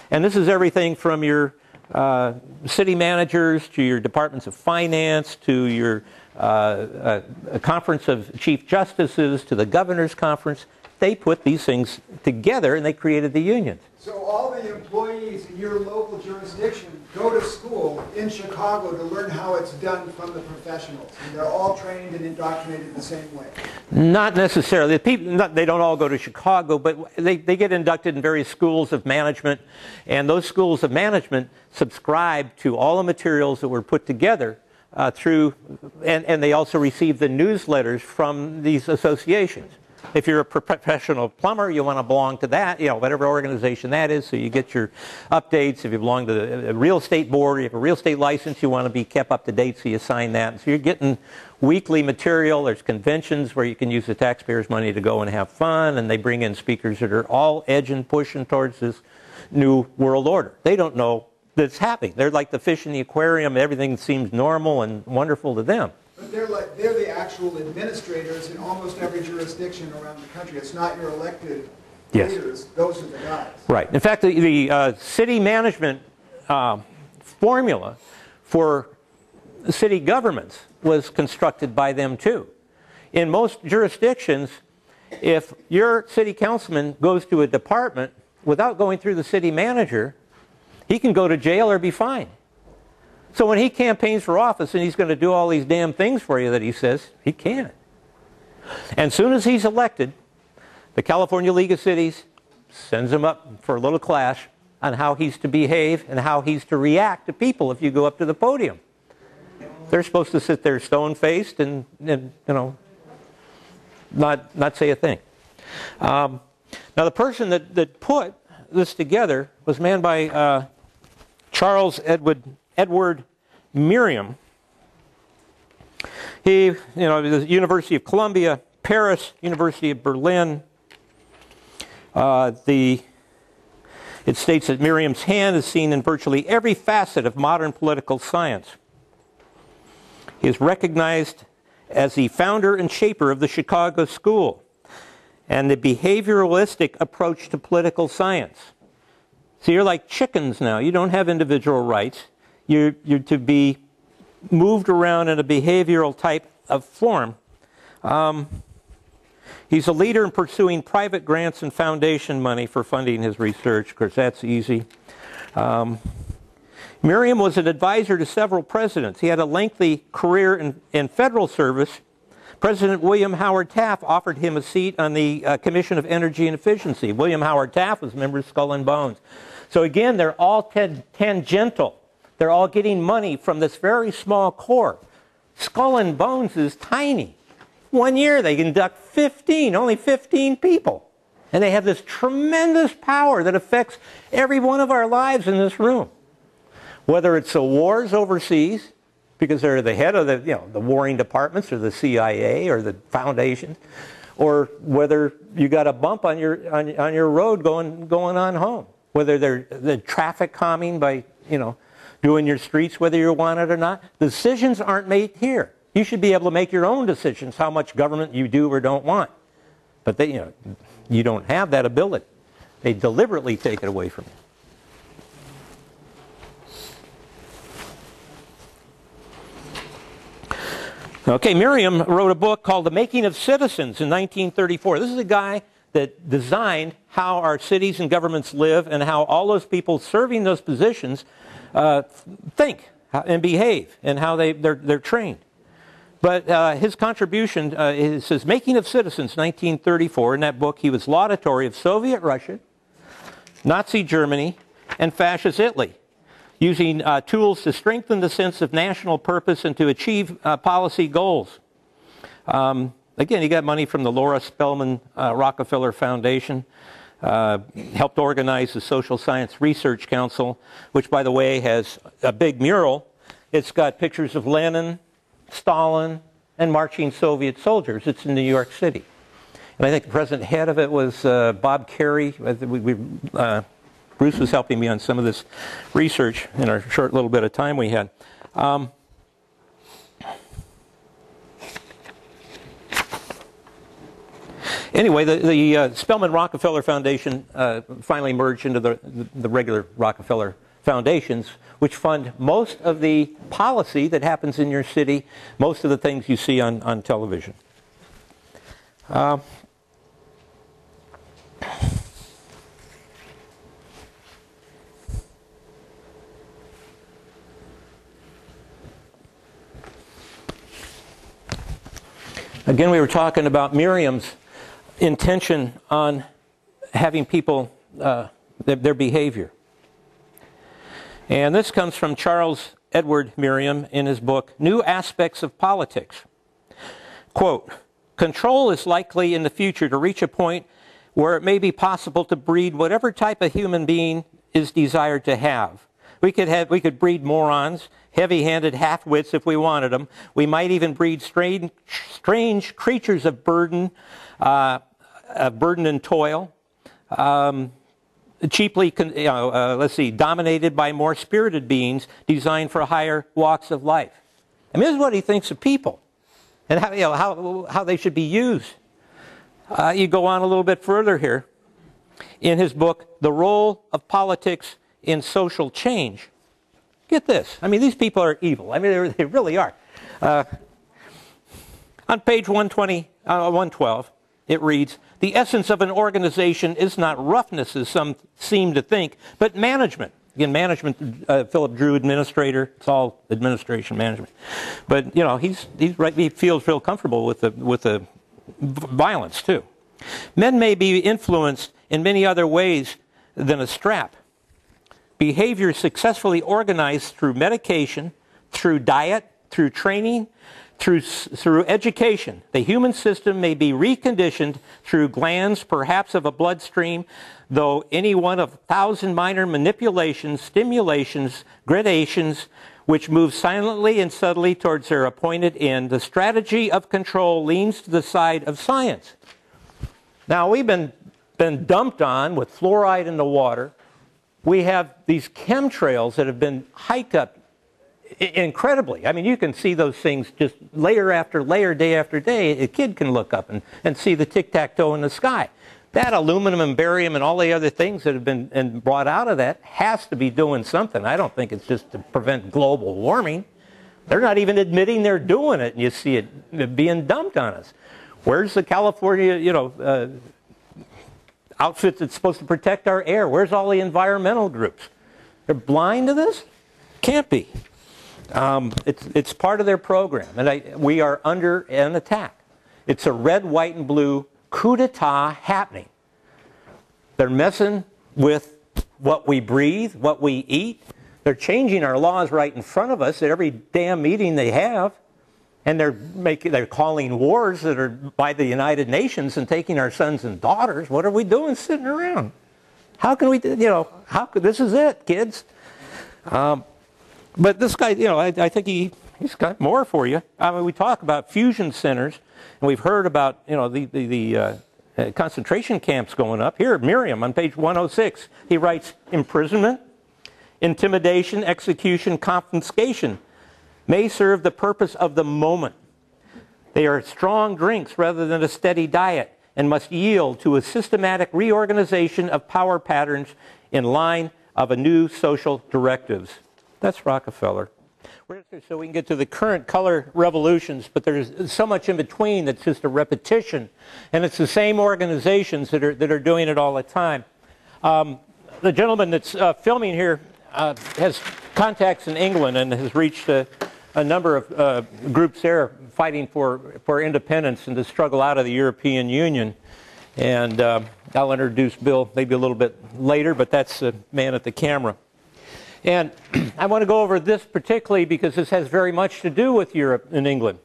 And this is everything from your city managers to your departments of finance to your conference of chief justices to the governor's conference. they put these things together and they created the unions. So all the employees in your local jurisdiction go to school in Chicago to learn how it's done from the professionals. And they're all trained and indoctrinated the same way. Not necessarily. They don't all go to Chicago, but they get inducted in various schools of management. And those schools of management subscribe to all the materials that were put together and they also receive the newsletters from these associations. If you're a professional plumber, you want to belong to that, whatever organization that is, so you get your updates. If you belong to the real estate board, you have a real estate license, you want to be kept up to date, so you sign that. So you're getting weekly material. There's conventions where you can use the taxpayers' money to go and have fun, and they bring in speakers that are all edging, pushing towards this new world order. They don't know that it's happening. They're like the fish in the aquarium. Everything seems normal and wonderful to them. But they're the actual administrators in almost every jurisdiction around the country. It's not your elected leaders. Those are the guys. Right. In fact, the city management formula for city governments was constructed by them too. In most jurisdictions, if your city councilman goes to a department without going through the city manager, he can go to jail or be fined. So when he campaigns for office and he's going to do all these damn things for you that he says, he can't. And as soon as he's elected, the California League of Cities sends him up for a little class on how he's to behave and how he's to react to people if you go up to the podium. They're supposed to sit there stone-faced and not say a thing. Now the person that put this together was a man by Charles Edward Merriam. He, the University of Columbia, Paris, University of Berlin. It states that Merriam's hand is seen in virtually every facet of modern political science. He is recognized as the founder and shaper of the Chicago School and the behavioralistic approach to political science. So you're like chickens now. You don't have individual rights. You're to be moved around in a behavioral type of form. He's a leader in pursuing private grants and foundation money for funding his research. Of course, that's easy. Merriam was an advisor to several presidents. He had a lengthy career in federal service. President William Howard Taft offered him a seat on the Commission of Energy and Efficiency. William Howard Taft was a member of Skull and Bones. So again, they're all tangential. They're all getting money from this very small core. Skull and Bones is tiny. 1 year they induct only 15 people. And they have this tremendous power that affects every one of our lives in this room. Whether it's the wars overseas, because they're the head of the warring departments or the CIA or the foundations, or whether you got a bump on your road going on home. Whether they're the traffic calming by, doing your streets, whether you want it or not. The decisions aren't made here. You should be able to make your own decisions how much government you do or don't want. But you don't have that ability. They deliberately take it away from you. Okay, Merriam wrote a book called The Making of Citizens in 1934. This is a guy that designed how our cities and governments live and how all those people serving those positions think and behave and how they're trained. But his contribution is his Making of Citizens, 1934. In that book, he was laudatory of Soviet Russia, Nazi Germany, and Fascist Italy, using tools to strengthen the sense of national purpose and to achieve policy goals. Again, he got money from the Laura Spelman Rockefeller Foundation, helped organize the Social Science Research Council, which, by the way, has a big mural. It's got pictures of Lenin, Stalin, and marching Soviet soldiers. It's in New York City. And I think the present head of it was Bob Carey. Bruce was helping me on some of this research in our short little bit of time we had. Anyway, the Spelman Rockefeller Foundation finally merged into the regular Rockefeller foundations, which fund most of the policy that happens in your city, most of the things you see on television. Again, we were talking about Miriam's intention on having people, their behavior. And this comes from Charles Edward Merriam in his book, New Aspects of Politics. Quote, control is likely in the future to reach a point where it may be possible to breed whatever type of human being is desired to have. We could breed morons, heavy-handed half-wits if we wanted them. We might even breed strange creatures of burden and toil, cheaply, dominated by more spirited beings designed for higher walks of life. I mean, this is what he thinks of people and how they should be used. You go on a little bit further here in his book, The Role of Politics in Social Change. Get this. I mean, these people are evil. I mean, they really are. On page 112, it reads, the essence of an organization is not roughness, as some seem to think, but management. Again, management, Philip Drew, administrator. It's all administration management. But, you know, he's right. He feels real comfortable with the violence, too. Men may be influenced in many other ways than a strap. Behavior successfully organized through medication, through diet, through training, through education. The human system may be reconditioned through glands, perhaps of a bloodstream, though any one of 1,000 minor manipulations, stimulations, gradations, which move silently and subtly towards their appointed end. The strategy of control leans to the side of science. Now, we've been dumped on with fluoride in the water. We have these chemtrails that have been hiked up incredibly. I mean, you can see those things just layer after layer, day after day. A kid can look up and see the tic-tac-toe in the sky. That aluminum and barium and all the other things that have been brought out of that has to be doing something. I don't think it's just to prevent global warming. They're not even admitting they're doing it, and you see it being dumped on us. Where's the California, outfit that's supposed to protect our air? Where's all the environmental groups? They're blind to this? Can't be. It's part of their program, and we are under an attack. It's a red, white, and blue coup d'etat happening. They're messing with what we breathe, what we eat. They're changing our laws right in front of us at every damn meeting they have. And they're calling wars that are by the United Nations and taking our sons and daughters. What are we doing sitting around? How can we, this is it, kids. But this guy, I think he's got more for you. I mean, we talk about fusion centers, and we've heard about, the concentration camps going up. Here, Miriam, on page 106, he writes, imprisonment, intimidation, execution, confiscation may serve the purpose of the moment. They are strong drinks rather than a steady diet, and must yield to a systematic reorganization of power patterns in line of a new social directives. That's Rockefeller. So we can get to the current color revolutions, but there's so much in between that's just a repetition, and it's the same organizations that are doing it all the time. The gentleman that's filming here has contacts in England and has reached a number of groups there fighting for independence and to struggle out of the European Union. And I'll introduce Bill maybe a little bit later, but that's the man at the camera. And I want to go over this particularly because this has very much to do with Europe and England.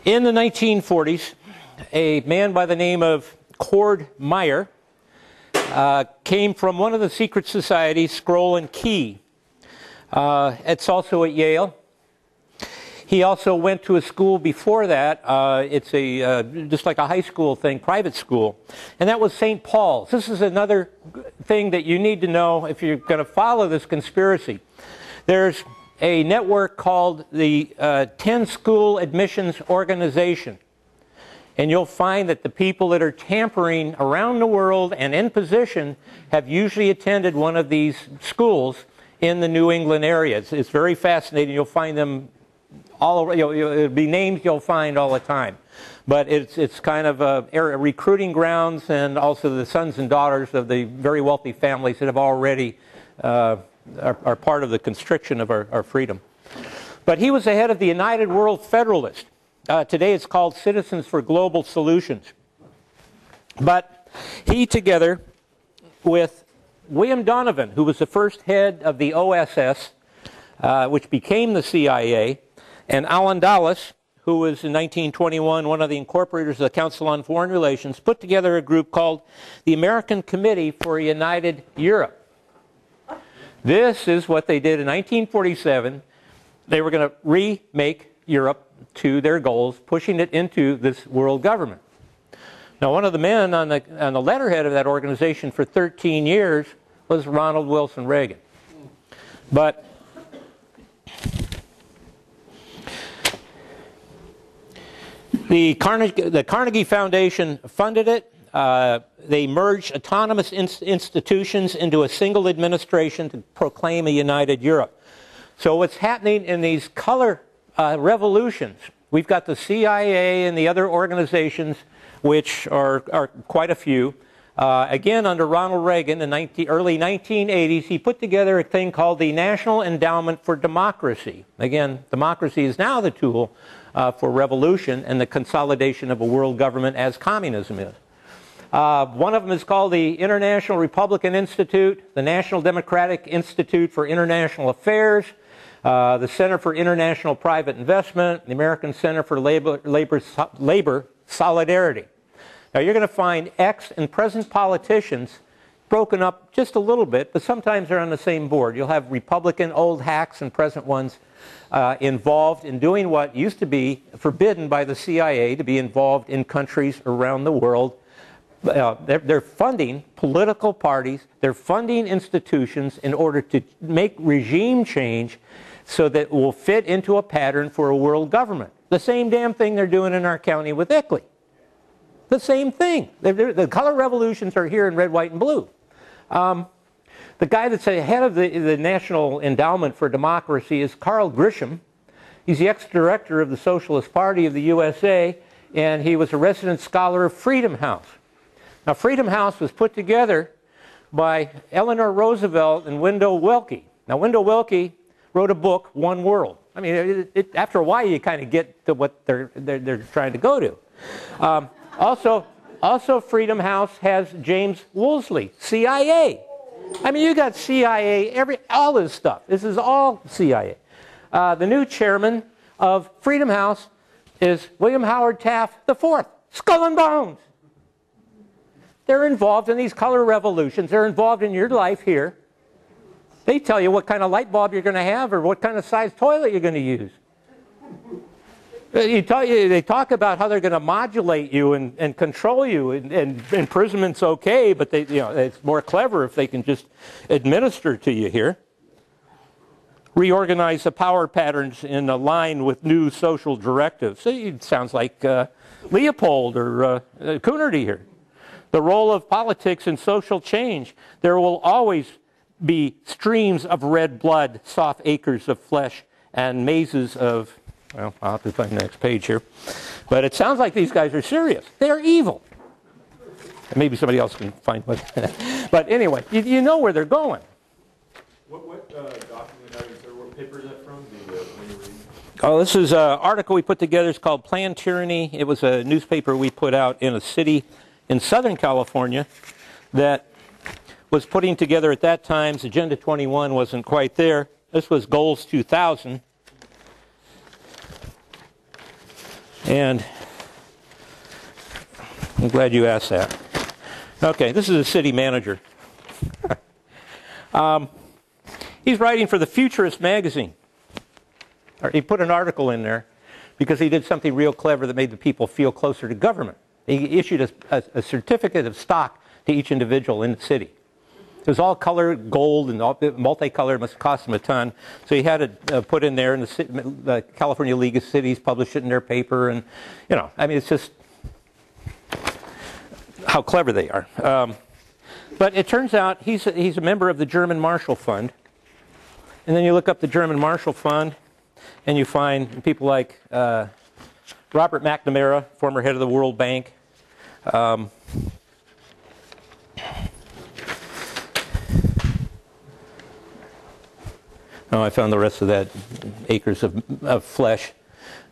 In the 1940s, a man by the name of Cord Meyer came from one of the secret societies, Scroll and Key. It's also at Yale. He also went to a school before that. It's just like a high school thing, private school. And that was St. Paul's. This is another thing that you need to know if you're going to follow this conspiracy. There's a network called the 10 School Admissions Organization. And you'll find that the people that are tampering around the world and in position have usually attended one of these schools in the New England area. It's very fascinating. You'll find them all over. It'll be names you'll find all the time. But it's kind of a recruiting grounds, and also the sons and daughters of the very wealthy families that have already are part of the constriction of our freedom. But he was the head of the United World Federalist. Today it's called Citizens for Global Solutions. But he, together with William Donovan, who was the first head of the OSS, which became the CIA, and Alan Dulles, who was in 1921 one of the incorporators of the Council on Foreign Relations, put together a group called the American Committee for a United Europe. This is what they did in 1947. They were going to remake Europe to their goals, pushing it into this world government. Now, one of the men on the letterhead of that organization for 13 years was Ronald Wilson Reagan. But the Carnegie Foundation funded it. They merged autonomous institutions into a single administration to proclaim a united Europe. So what's happening in these color revolutions, we've got the CIA and the other organizations, which are quite a few. Again, under Ronald Reagan in the early 1980s, he put together a thing called the National Endowment for Democracy. Again, democracy is now the tool for revolution and the consolidation of a world government as communism is. One of them is called the International Republican Institute, the National Democratic Institute for International Affairs, the Center for International Private Investment, the American Center for Labor Solidarity. Now, you're going to find ex and present politicians broken up just a little bit, but sometimes they're on the same board. You'll have Republican old hacks and present ones involved in doing what used to be forbidden by the CIA to be involved in countries around the world. They're funding political parties, they're funding institutions in order to make regime change so that it will fit into a pattern for a world government. The same damn thing they're doing in our county with ICLEI. The same thing. The color revolutions are here in red, white, and blue. The guy that's head of the National Endowment for Democracy is Carl Grisham. He's the ex-director of the Socialist Party of the USA, and he was a resident scholar of Freedom House. Now, Freedom House was put together by Eleanor Roosevelt and Wendell Willkie. Now, Wendell Willkie wrote a book, One World. I mean, after a while, you kind of get to what they're trying to go to. Also, Freedom House has James Woolsey, CIA. I mean, you got CIA, all this stuff. This is all CIA. The new chairman of Freedom House is William Howard Taft IV. Skull and bones. They're involved in these color revolutions. They're involved in your life here. They tell you what kind of light bulb you're going to have or what kind of size toilet you're going to use. They talk about how they're going to modulate you and control you, and imprisonment's okay, but it's more clever if they can just administer to you here. Reorganize the power patterns in line with new social directives. It sounds like Leopold or Coonerty here. The role of politics in social change. There will always be streams of red blood, soft acres of flesh, and mazes of, well, I'll have to find the next page here. But it sounds like these guys are serious. They're evil. And maybe somebody else can find what. But anyway, you know where they're going. What document are you, sir? What paper is that from? Oh, this is an article we put together. It's called Planned Tyranny. It was a newspaper we put out in a city in Southern California that was putting together at that time. Agenda 21 wasn't quite there. This was Goals 2000. And I'm glad you asked that. Okay, this is a city manager. He's writing for the Futurist magazine. He put an article in there because he did something real clever that made the people feel closer to government. He issued a certificate of stock to each individual in the city. It was all colored gold and all multicolored. It must cost him a ton. So he had it put in there, and the California League of Cities published it in their paper. And, I mean, it's just how clever they are. But it turns out he's a member of the German Marshall Fund. And then you look up the German Marshall Fund, and you find people like Robert McNamara, former head of the World Bank. Oh, I found the rest of that, acres of flesh.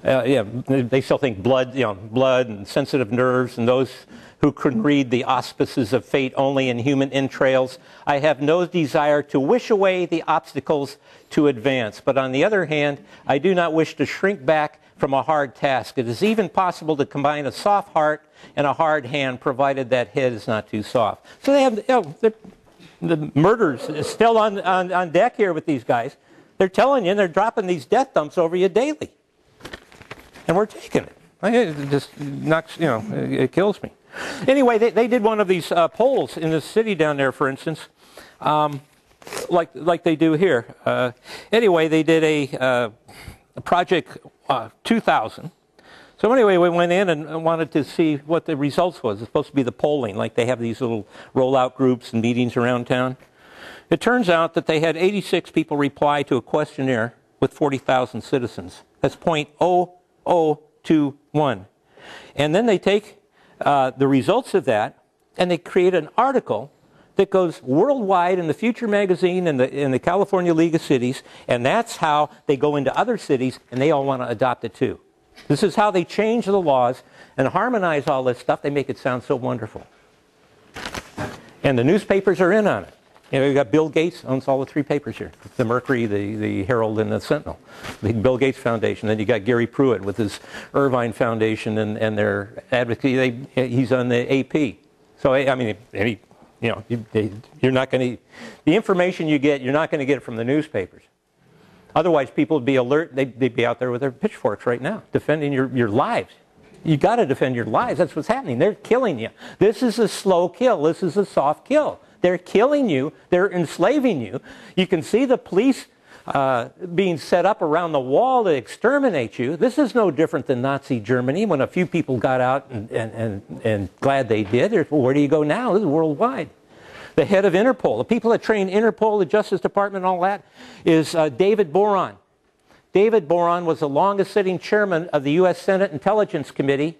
Yeah, they still think blood, blood and sensitive nerves, and those who can read the auspices of fate only in human entrails. I have no desire to wish away the obstacles to advance. But on the other hand, I do not wish to shrink back from a hard task. It is even possible to combine a soft heart and a hard hand, provided that head is not too soft. So they have, the murders is still on deck here with these guys. They're telling you, and they're dropping these death dumps over you daily. And we're taking it. It just knocks, it kills me. Anyway, they did one of these polls in the city down there, for instance, like they do here. Anyway, they did a Project 2000. So anyway, we went in and wanted to see what the results was. It's supposed to be the polling, like they have these little rollout groups and meetings around town. It turns out that they had 86 people reply to a questionnaire with 40,000 citizens. That's 0.0021. And then they take the results of that, and they create an article that goes worldwide in the Future magazine and in the California League of Cities, and that's how they go into other cities, and they all want to adopt it too. This is how they change the laws and harmonize all this stuff. They make it sound so wonderful. And the newspapers are in on it. You've got Bill Gates owns all the three papers here, the Mercury, the Herald, and the Sentinel, the Bill Gates Foundation. Then you got Gary Pruitt with his Irvine Foundation and their advocacy. He's on the AP. So I mean, you're not going to, the information you get, you're not going to get it from the newspapers. Otherwise, people would be alert. They'd be out there with their pitchforks right now, defending your lives. You got to defend your lives. That's what's happening. They're killing you. This is a slow kill. This is a soft kill. They're killing you. They're enslaving you. You can see the police being set up around the wall to exterminate you. This is no different than Nazi Germany when a few people got out and glad they did. Where do you go now? This is worldwide. The head of Interpol, the people that train Interpol, the Justice Department, and all that, is David Boron. David Boron was the longest-sitting chairman of the U.S. Senate Intelligence Committee.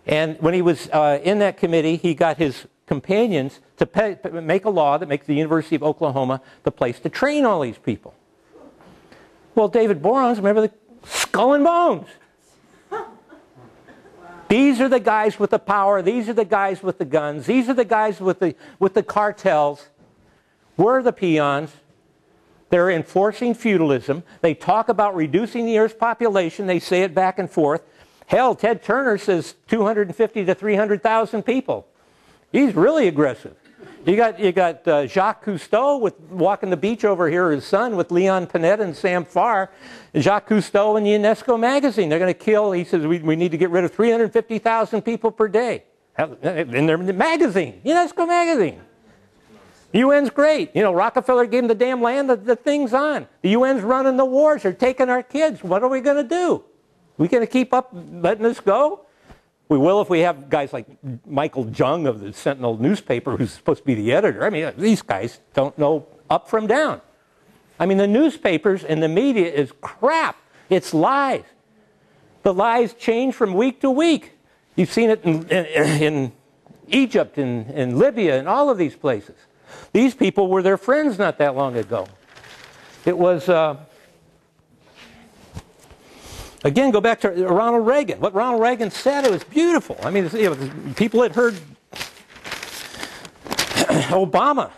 And when he was in that committee, he got his companions to make a law that makes the University of Oklahoma the place to train all these people. Well, David Boron's, remember the Skull and Bones. These are the guys with the power. These are the guys with the guns. These are the guys with the cartels. We're the peons. They're enforcing feudalism. They talk about reducing the Earth's population. They say it back and forth. Hell, Ted Turner says 250 to 300,000 people. He's really aggressive. You got Jacques Cousteau walking the beach over here, his son, with Leon Panetta and Sam Farr. Jacques Cousteau in the UNESCO magazine. They're going to kill, he says, we need to get rid of 350,000 people per day. In their magazine, UNESCO magazine. The UN's great. Rockefeller gave them the damn land, the thing's on. The UN's running the wars. They're taking our kids. What are we going to do? We going to keep up letting this go? We will if we have guys like Michael Jung of the Sentinel newspaper, who's supposed to be the editor. I mean, these guys don't know up from down. I mean, the newspapers and the media is crap. It's lies. The lies change from week to week. You've seen it in Egypt, in Libya, and all of these places. These people were their friends not that long ago. It was... Again, go back to Ronald Reagan. What Ronald Reagan said, it was beautiful. I mean, people had heard Obama,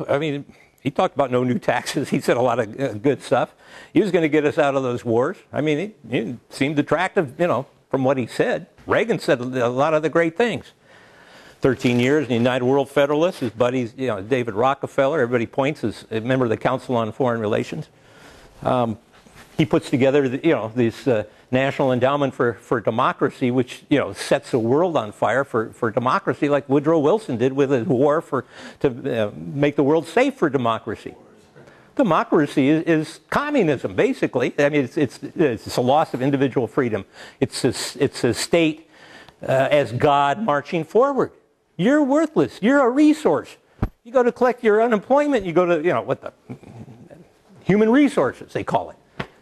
I mean, he talked about no new taxes. He said a lot of good stuff. He was going to get us out of those wars. I mean, he seemed attractive, from what he said. Reagan said a lot of the great things. 13 years in the United World Federalists. His buddies, David Rockefeller, everybody points as a member of the Council on Foreign Relations. He puts together, this National Endowment for Democracy, which, sets the world on fire for democracy, like Woodrow Wilson did with his war to make the world safe for democracy. Democracy is communism, basically. I mean, it's a loss of individual freedom. It's a state as God marching forward. You're worthless. You're a resource. You go to collect your unemployment. You go to, human resources, they call it.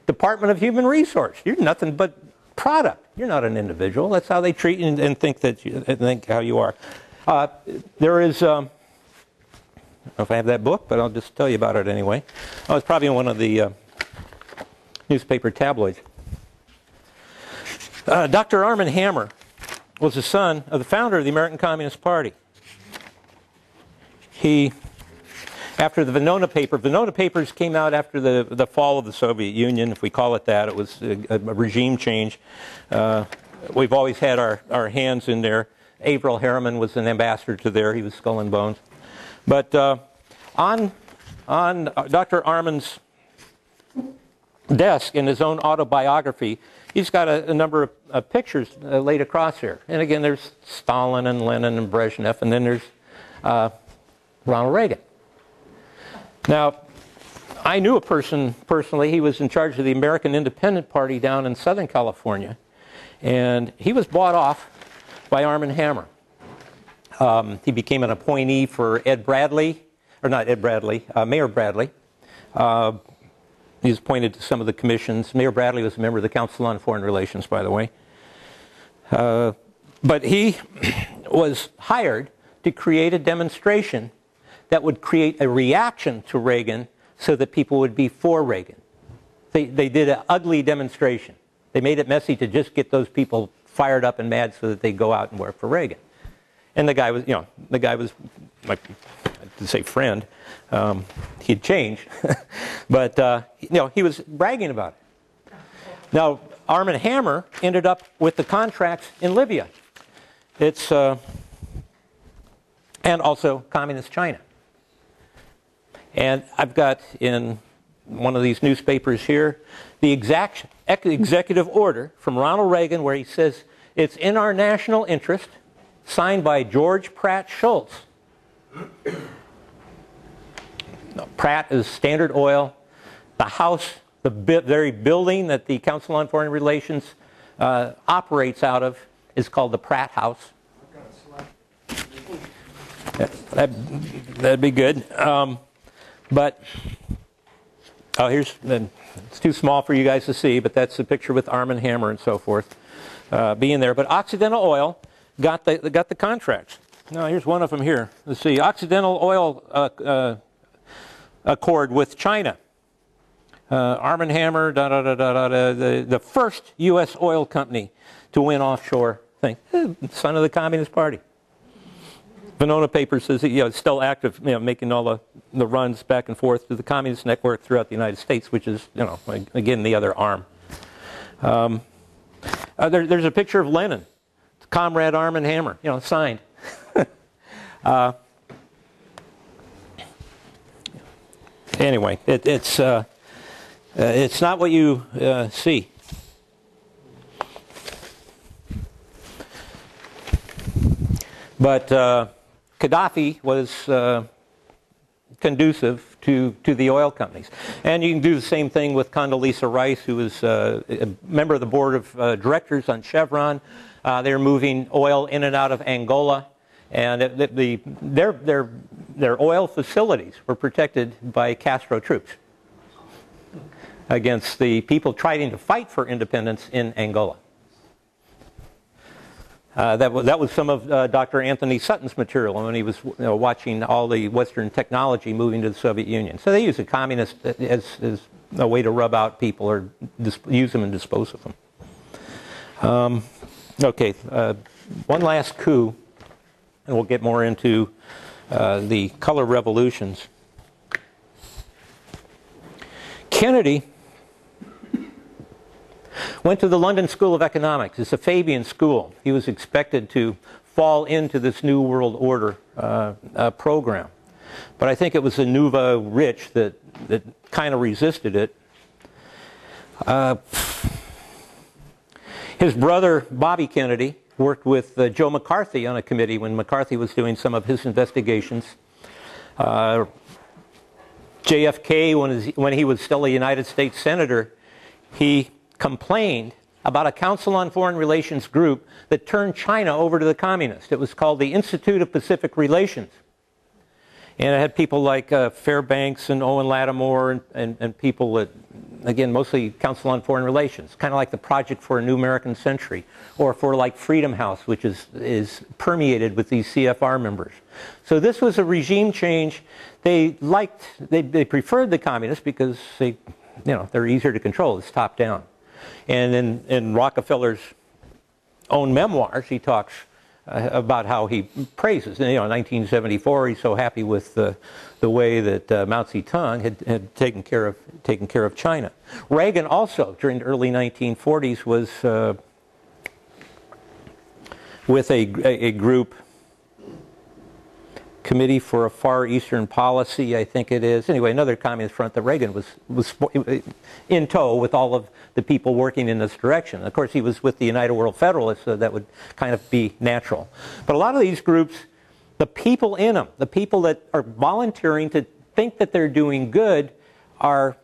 Department of Human Resource. You're nothing but product. You're not an individual. That's how they treat you and think how you are. There is, I don't know if I have that book, but I'll just tell you about it anyway. Oh, it's probably in one of the newspaper tabloids. Dr. Armand Hammer was the son of the founder of the American Communist Party. After the Venona Papers came out after the fall of the Soviet Union, if we call it that. It was a regime change. We've always had our hands in there. Averell Harriman was an ambassador to there. He was Skull and Bones. But on Dr. Armand's desk in his own autobiography, he's got a number of pictures laid across here. And again, there's Stalin and Lenin and Brezhnev, and then there's Ronald Reagan. Now, I knew a person personally. He was in charge of the American Independent Party down in Southern California, and he was bought off by Armand Hammer. He became an appointee for Mayor Bradley. He was appointed to some of the commissions. Mayor Bradley was a member of the Council on Foreign Relations, by the way. But he was hired to create a demonstration that would create a reaction to Reagan so that people would be for Reagan. They did an ugly demonstration. They made it messy to just get those people fired up and mad so that they'd go out and work for Reagan. And the guy was, like, to say friend, he'd changed, but he was bragging about it. Now, Armand Hammer ended up with the contracts in Libya. It's and also communist China. And I've got in one of these newspapers here the exact executive order from Ronald Reagan where he says it's in our national interest, signed by George Pratt Schultz. Pratt is Standard Oil. The house, the very building that the Council on Foreign Relations operates out of is called the Pratt House. That'd be good. But, it's too small for you guys to see, but that's the picture with Armand Hammer and so forth being there. But Occidental Oil got the contracts. Now, here's one of them here. Let's see. Occidental Oil accord with China. Armand Hammer, the first U.S. oil company to win offshore thing. Son of the Communist Party. Venona paper says it's still active, making all the runs back and forth to the communist network throughout the United States, which is, again, the other arm. There's a picture of Lenin, Comrade Armand Hammer, signed. Anyway, it's not what you see. But Gaddafi was conducive to the oil companies. And you can do the same thing with Condoleezza Rice, who was a member of the board of directors on Chevron. They're moving oil in and out of Angola. And their oil facilities were protected by Castro troops against the people trying to fight for independence in Angola. That was some of Dr. Anthony Sutton's material when he was watching all the Western technology moving to the Soviet Union. So they use the communists as a way to rub out people or use them and dispose of them. Okay, one last coup, and we'll get more into the color revolutions. Kennedy went to the London School of Economics. It's a Fabian school. He was expected to fall into this New World Order program. But I think it was the nouveau rich that kind of resisted it. His brother, Bobby Kennedy, worked with Joe McCarthy on a committee when McCarthy was doing some of his investigations. JFK, when he was still a United States Senator, he complained about a Council on Foreign Relations group that turned China over to the communists. It was called the Institute of Pacific Relations. And it had people like Fairbanks and Owen Lattimore and people that again, mostly Council on Foreign Relations, kind of like the Project for a New American Century, or for like Freedom House, which is permeated with these CFR members. So this was a regime change. They preferred the communists because they're easier to control. It's top down. And in Rockefeller's own memoirs, he talks about how he praises. And, in 1974, he's so happy with the way that Mao Zedong had taken care of China. Reagan also, during the early 1940s, was with a group, Committee for a Far Eastern Policy, I think it is. Anyway, another communist front that Reagan was in tow with all of the people working in this direction. Of course, he was with the United World Federalists, so that would kind of be natural. But a lot of these groups, the people in them, the people that are volunteering to think that they're doing good, are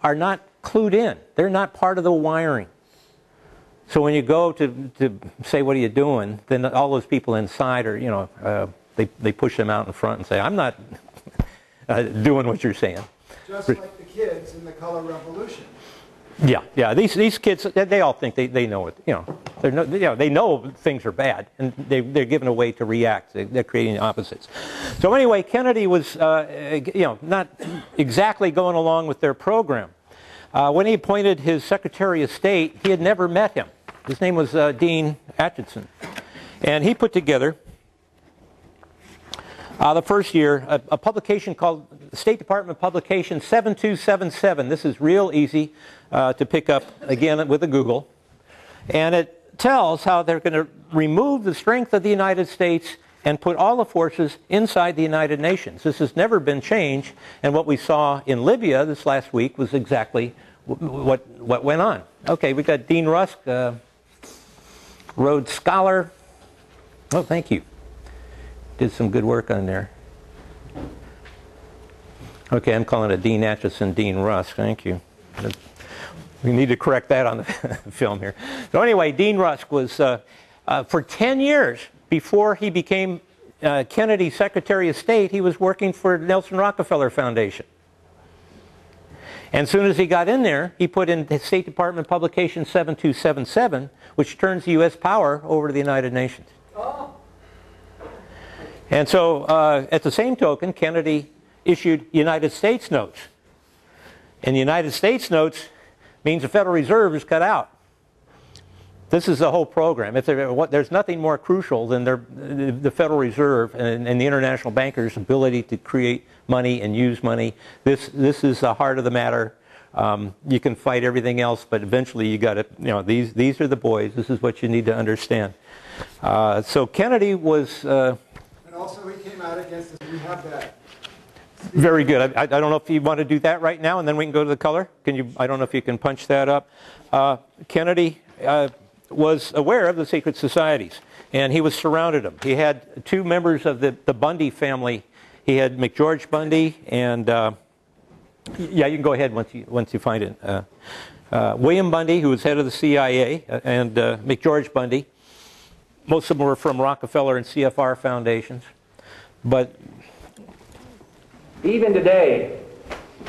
not clued in. They're not part of the wiring. So when you go to say, what are you doing, then all those people inside are, they push them out in front and say, I'm not doing what you're saying. Just like the kids in the Color Revolution. Yeah. These kids, they all think they know it. They know things are bad, and they're given a way to react. They're creating opposites. So anyway, Kennedy was, not exactly going along with their program. When he appointed his Secretary of State, he had never met him. His name was Dean Acheson, and he put together the first year, a publication called State Department Publication 7277. This is real easy to pick up, again, with a Google. And it tells how they're going to remove the strength of the United States and put all the forces inside the United Nations. This has never been changed. And what we saw in Libya this last week was exactly what went on. Okay, we've got Dean Rusk, Rhodes Scholar. Oh, thank you. Did some good work on there. Okay, I'm calling it Dean Acheson, Dean Rusk. Thank you. We need to correct that on the film here. So anyway, Dean Rusk was, for 10 years before he became Kennedy's Secretary of State, he was working for Nelson Rockefeller Foundation. And as soon as he got in there, he put in the State Department Publication 7277, which turns U.S. power over to the United Nations. And so, at the same token, Kennedy issued United States notes. And the United States notes means the Federal Reserve is cut out. This is the whole program. There's nothing more crucial than the Federal Reserve and the international bankers' ability to create money and use money. This is the heart of the matter. You can fight everything else, but eventually you got to, these are the boys. This is what you need to understand. So Kennedy was... And also he came out against this. We have that. Very good. I don't know if you want to do that right now, and then we can go to the color. I don't know if you can punch that up. Kennedy was aware of the secret societies, and he was surrounded them. He had two members of the Bundy family. He had McGeorge Bundy and yeah, you can go ahead once you find it. William Bundy, who was head of the CIA, and McGeorge Bundy. Most of them were from Rockefeller and CFR foundations. But even today,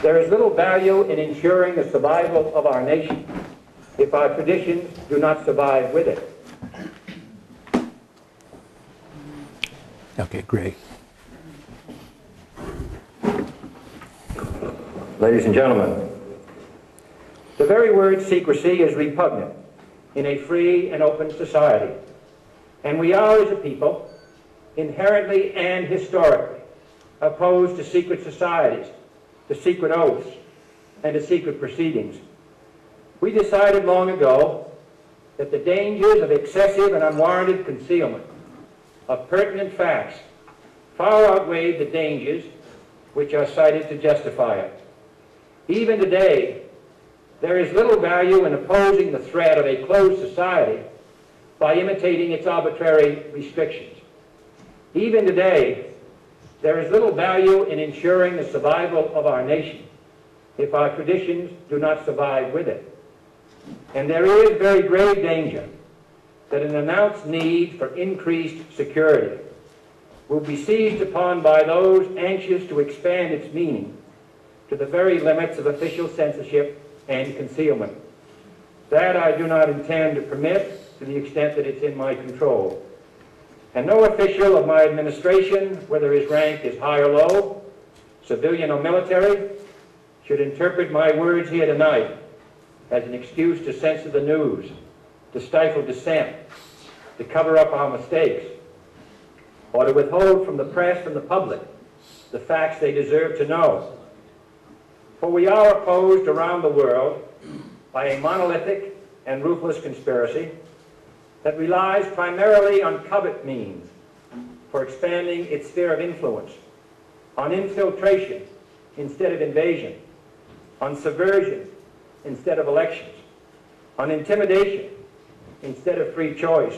there is little value in ensuring the survival of our nation if our traditions do not survive with it. okay, great. Ladies and gentlemen, the very word secrecy is repugnant in a free and open society. And we are, as a people, inherently and historically opposed to secret societies, to secret oaths, and to secret proceedings. We decided long ago that the dangers of excessive and unwarranted concealment of pertinent facts far outweighed the dangers which are cited to justify it. Even today, there is little value in opposing the threat of a closed society by imitating its arbitrary restrictions. Even today, there is little value in ensuring the survival of our nation if our traditions do not survive with it. And there is very grave danger that an announced need for increased security will be seized upon by those anxious to expand its meaning to the very limits of official censorship and concealment. That I do not intend to permit to the extent that it's in my control. And no official of my administration, whether his rank is high or low, civilian or military, should interpret my words here tonight as an excuse to censor the news, to stifle dissent, to cover up our mistakes, or to withhold from the press and the public the facts they deserve to know. For we are opposed around the world by a monolithic and ruthless conspiracy that relies primarily on covert means for expanding its sphere of influence, on infiltration instead of invasion, on subversion instead of elections, on intimidation instead of free choice,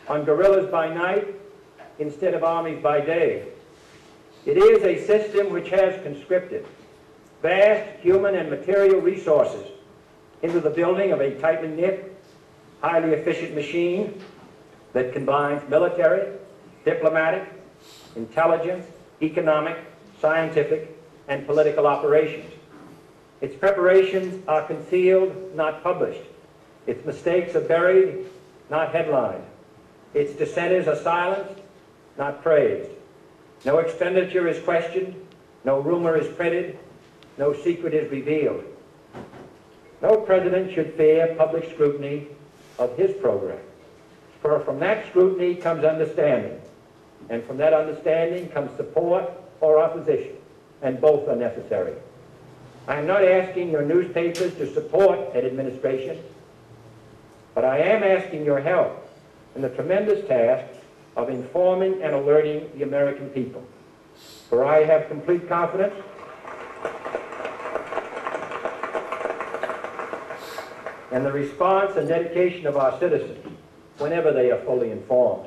on guerrillas by night instead of armies by day. It is a system which has conscripted vast human and material resources into the building of a tightly knit, highly efficient machine that combines military, diplomatic, intelligence, economic, scientific, and political operations. Its preparations are concealed, not published. Its mistakes are buried, not headlined. Its dissenters are silenced, not praised. No expenditure is questioned, no rumor is printed, no secret is revealed. No president should fear public scrutiny of his program, for from that scrutiny comes understanding, and from that understanding comes support or opposition, and both are necessary. I am not asking your newspapers to support an administration, but I am asking your help in the tremendous task of informing and alerting the American people. For I have complete confidence in the response and dedication of our citizens whenever they are fully informed.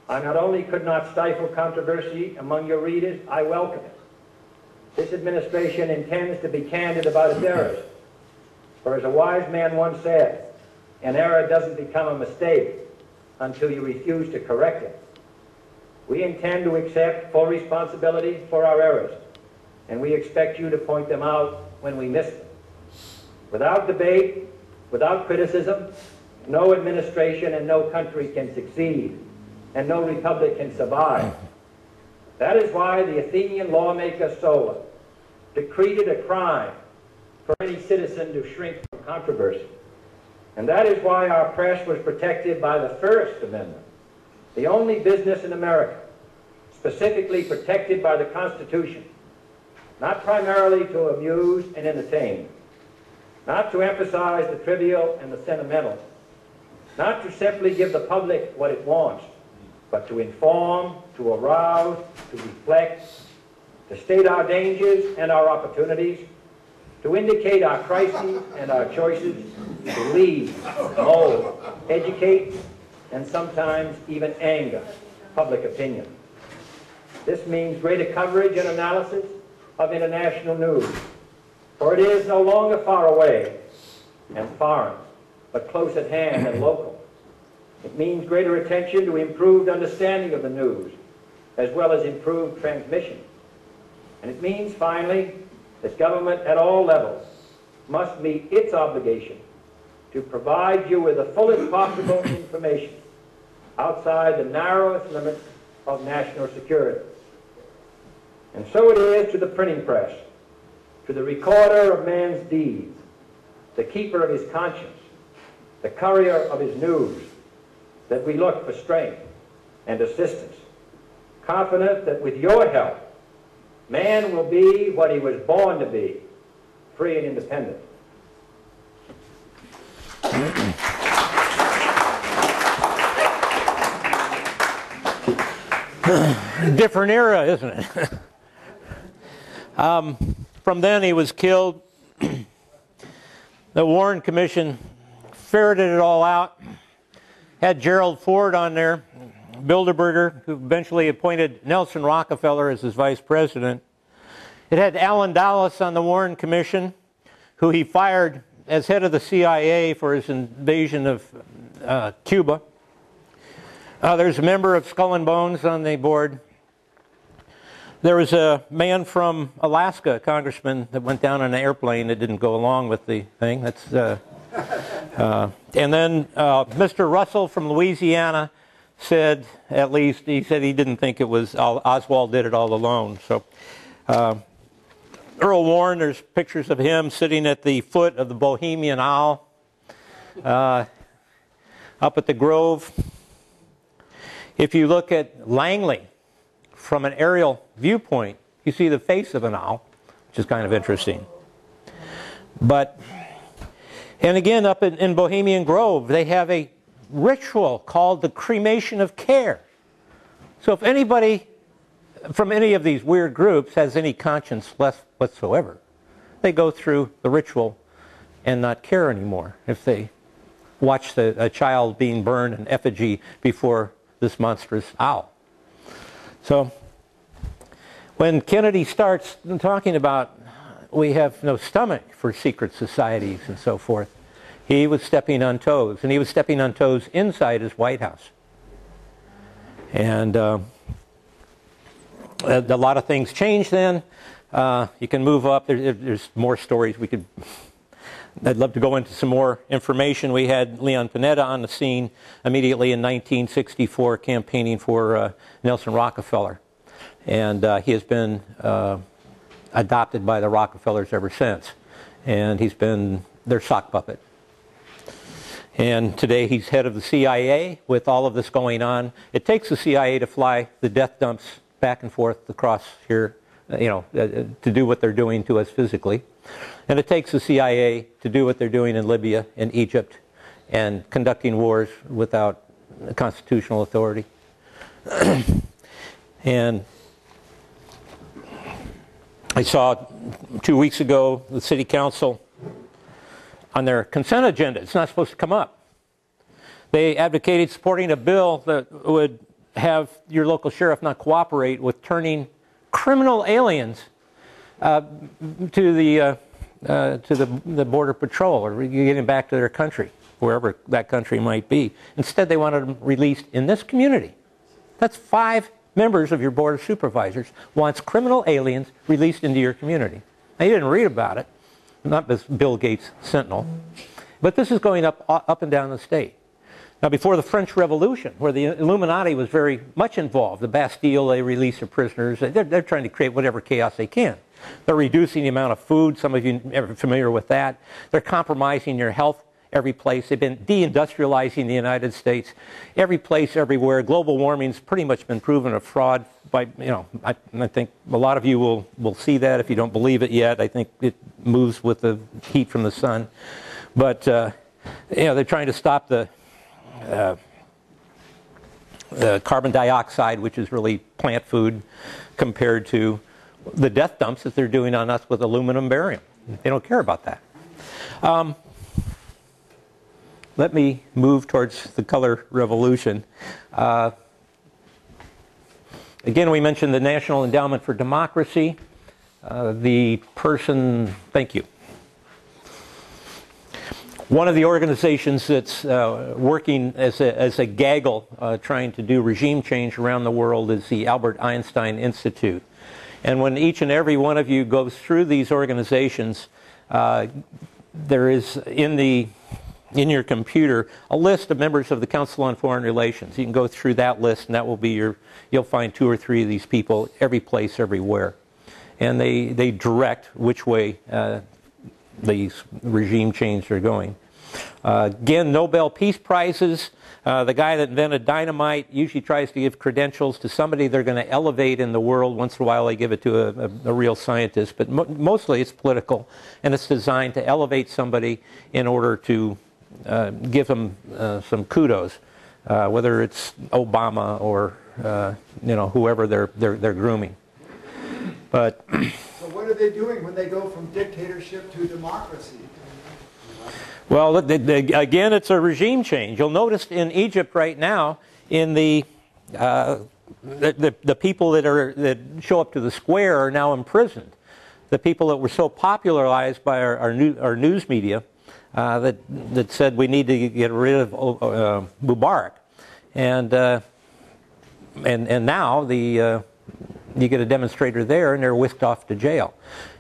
I not only could not stifle controversy among your readers, I welcome it. This administration intends to be candid about its errors. For as a wise man once said, an error doesn't become a mistake until you refuse to correct it. We intend to accept full responsibility for our errors, and we expect you to point them out when we miss them. Without debate, without criticism, no administration and no country can succeed, and no republic can survive. That is why the Athenian lawmaker Solon decreed it a crime for any citizen to shrink from controversy. And that is why our press was protected by the First Amendment, the only business in America specifically protected by the Constitution, not primarily to amuse and entertain, not to emphasize the trivial and the sentimental, not to simply give the public what it wants, but to inform, to arouse, to reflect, to state our dangers and our opportunities, to indicate our crises and our choices, to lead, mold, educate, and sometimes even anger public opinion. This means greater coverage and analysis of international news, for it is no longer far away and foreign, but close at hand and local. It means greater attention to improved understanding of the news, as well as improved transmission. And it means, finally, that government at all levels must meet its obligation to provide you with the fullest possible information outside the narrowest limits of national security. And so it is to the printing press, to the recorder of man's deeds, the keeper of his conscience, the courier of his news, that we look for strength and assistance, confident that with your help, man will be what he was born to be, free and independent. Different era, isn't it? From then he was killed. The Warren Commission ferreted it all out. Had Gerald Ford on there, Bilderberger, who eventually appointed Nelson Rockefeller as his vice president. It had Alan Dulles on the Warren Commission, who he fired as head of the CIA for his invasion of Cuba. There's a member of Skull and Bones on the board. There was a man from Alaska, a congressman, that went down on an airplane that didn't go along with the thing. That's, and then Mr. Russell from Louisiana said, at least, he said he didn't think it was Oswald did it all alone. So Earl Warren, there's pictures of him sitting at the foot of the Bohemian Owl up at the Grove. If you look at Langley from an aerial viewpoint, you see the face of an owl, which is kind of interesting. But, and again, up in Bohemian Grove, they have a ritual called the cremation of care. So if anybody from any of these weird groups has any conscience left whatsoever, they go through the ritual and not care anymore if they watch a child being burned in effigy before this monstrous owl. So when Kennedy starts talking about we have no stomach for secret societies and so forth, he was stepping on toes, and he was stepping on toes inside his White House. And a lot of things changed then. You can move up. There's more stories we could... I'd love to go into some more information. We had Leon Panetta on the scene immediately in 1964 campaigning for Nelson Rockefeller. And he has been adopted by the Rockefellers ever since. And he's been their sock puppet. And today he's head of the CIA with all of this going on. It takes the CIA to fly the death dumps back and forth across here, to do what they're doing to us physically. And it takes the CIA to do what they're doing in Libya and Egypt and conducting wars without constitutional authority. And I saw 2 weeks ago the city council on their consent agenda. It's not supposed to come up. They advocated supporting a bill that would have your local sheriff not cooperate with turning criminal aliens to the border patrol or getting back to their country, wherever that country might be. Instead, they wanted them released in this community. That's 5 members of your board of supervisors wants criminal aliens released into your community. Now, you didn't read about it, not this Bill Gates sentinel, but this is going up and down the state. Now, before the French Revolution, where the Illuminati was very much involved, the Bastille, they release their prisoners. They're trying to create whatever chaos they can. They're reducing the amount of food. Some of you are familiar with that. They're compromising your health every place. They've been deindustrializing the United States. Every place, everywhere. Global warming's pretty much been proven a fraud. By I think a lot of you will see that if you don't believe it yet. I think it moves with the heat from the sun. But they're trying to stop the carbon dioxide, which is really plant food, compared to the death dumps that they're doing on us with aluminum barium. They don't care about that. Let me move towards the color revolution. Again, we mentioned the National Endowment for Democracy. The person, thank you. One of the organizations that's working as a gaggle trying to do regime change around the world is the Albert Einstein Institute. And when each and every one of you goes through these organizations, there is in your computer a list of members of the Council on Foreign Relations. You can go through that list, and that will be you'll find 2 or 3 of these people every place, everywhere. And they direct which way these regime changes are going. Again, Nobel Peace Prizes. The guy that invented dynamite usually tries to give credentials to somebody they're going to elevate in the world. Once in a while they give it to a real scientist, but mostly it's political, and it's designed to elevate somebody in order to give them some kudos, whether it's Obama or whoever they're grooming. But so what are they doing when they go from dictatorship to democracy? Well, again, it's a regime change. You'll notice in Egypt right now, in the people that show up to the square are now imprisoned. The people that were so popularized by our news media that said we need to get rid of Mubarak, and now the you get a demonstrator there, and they're whisked off to jail.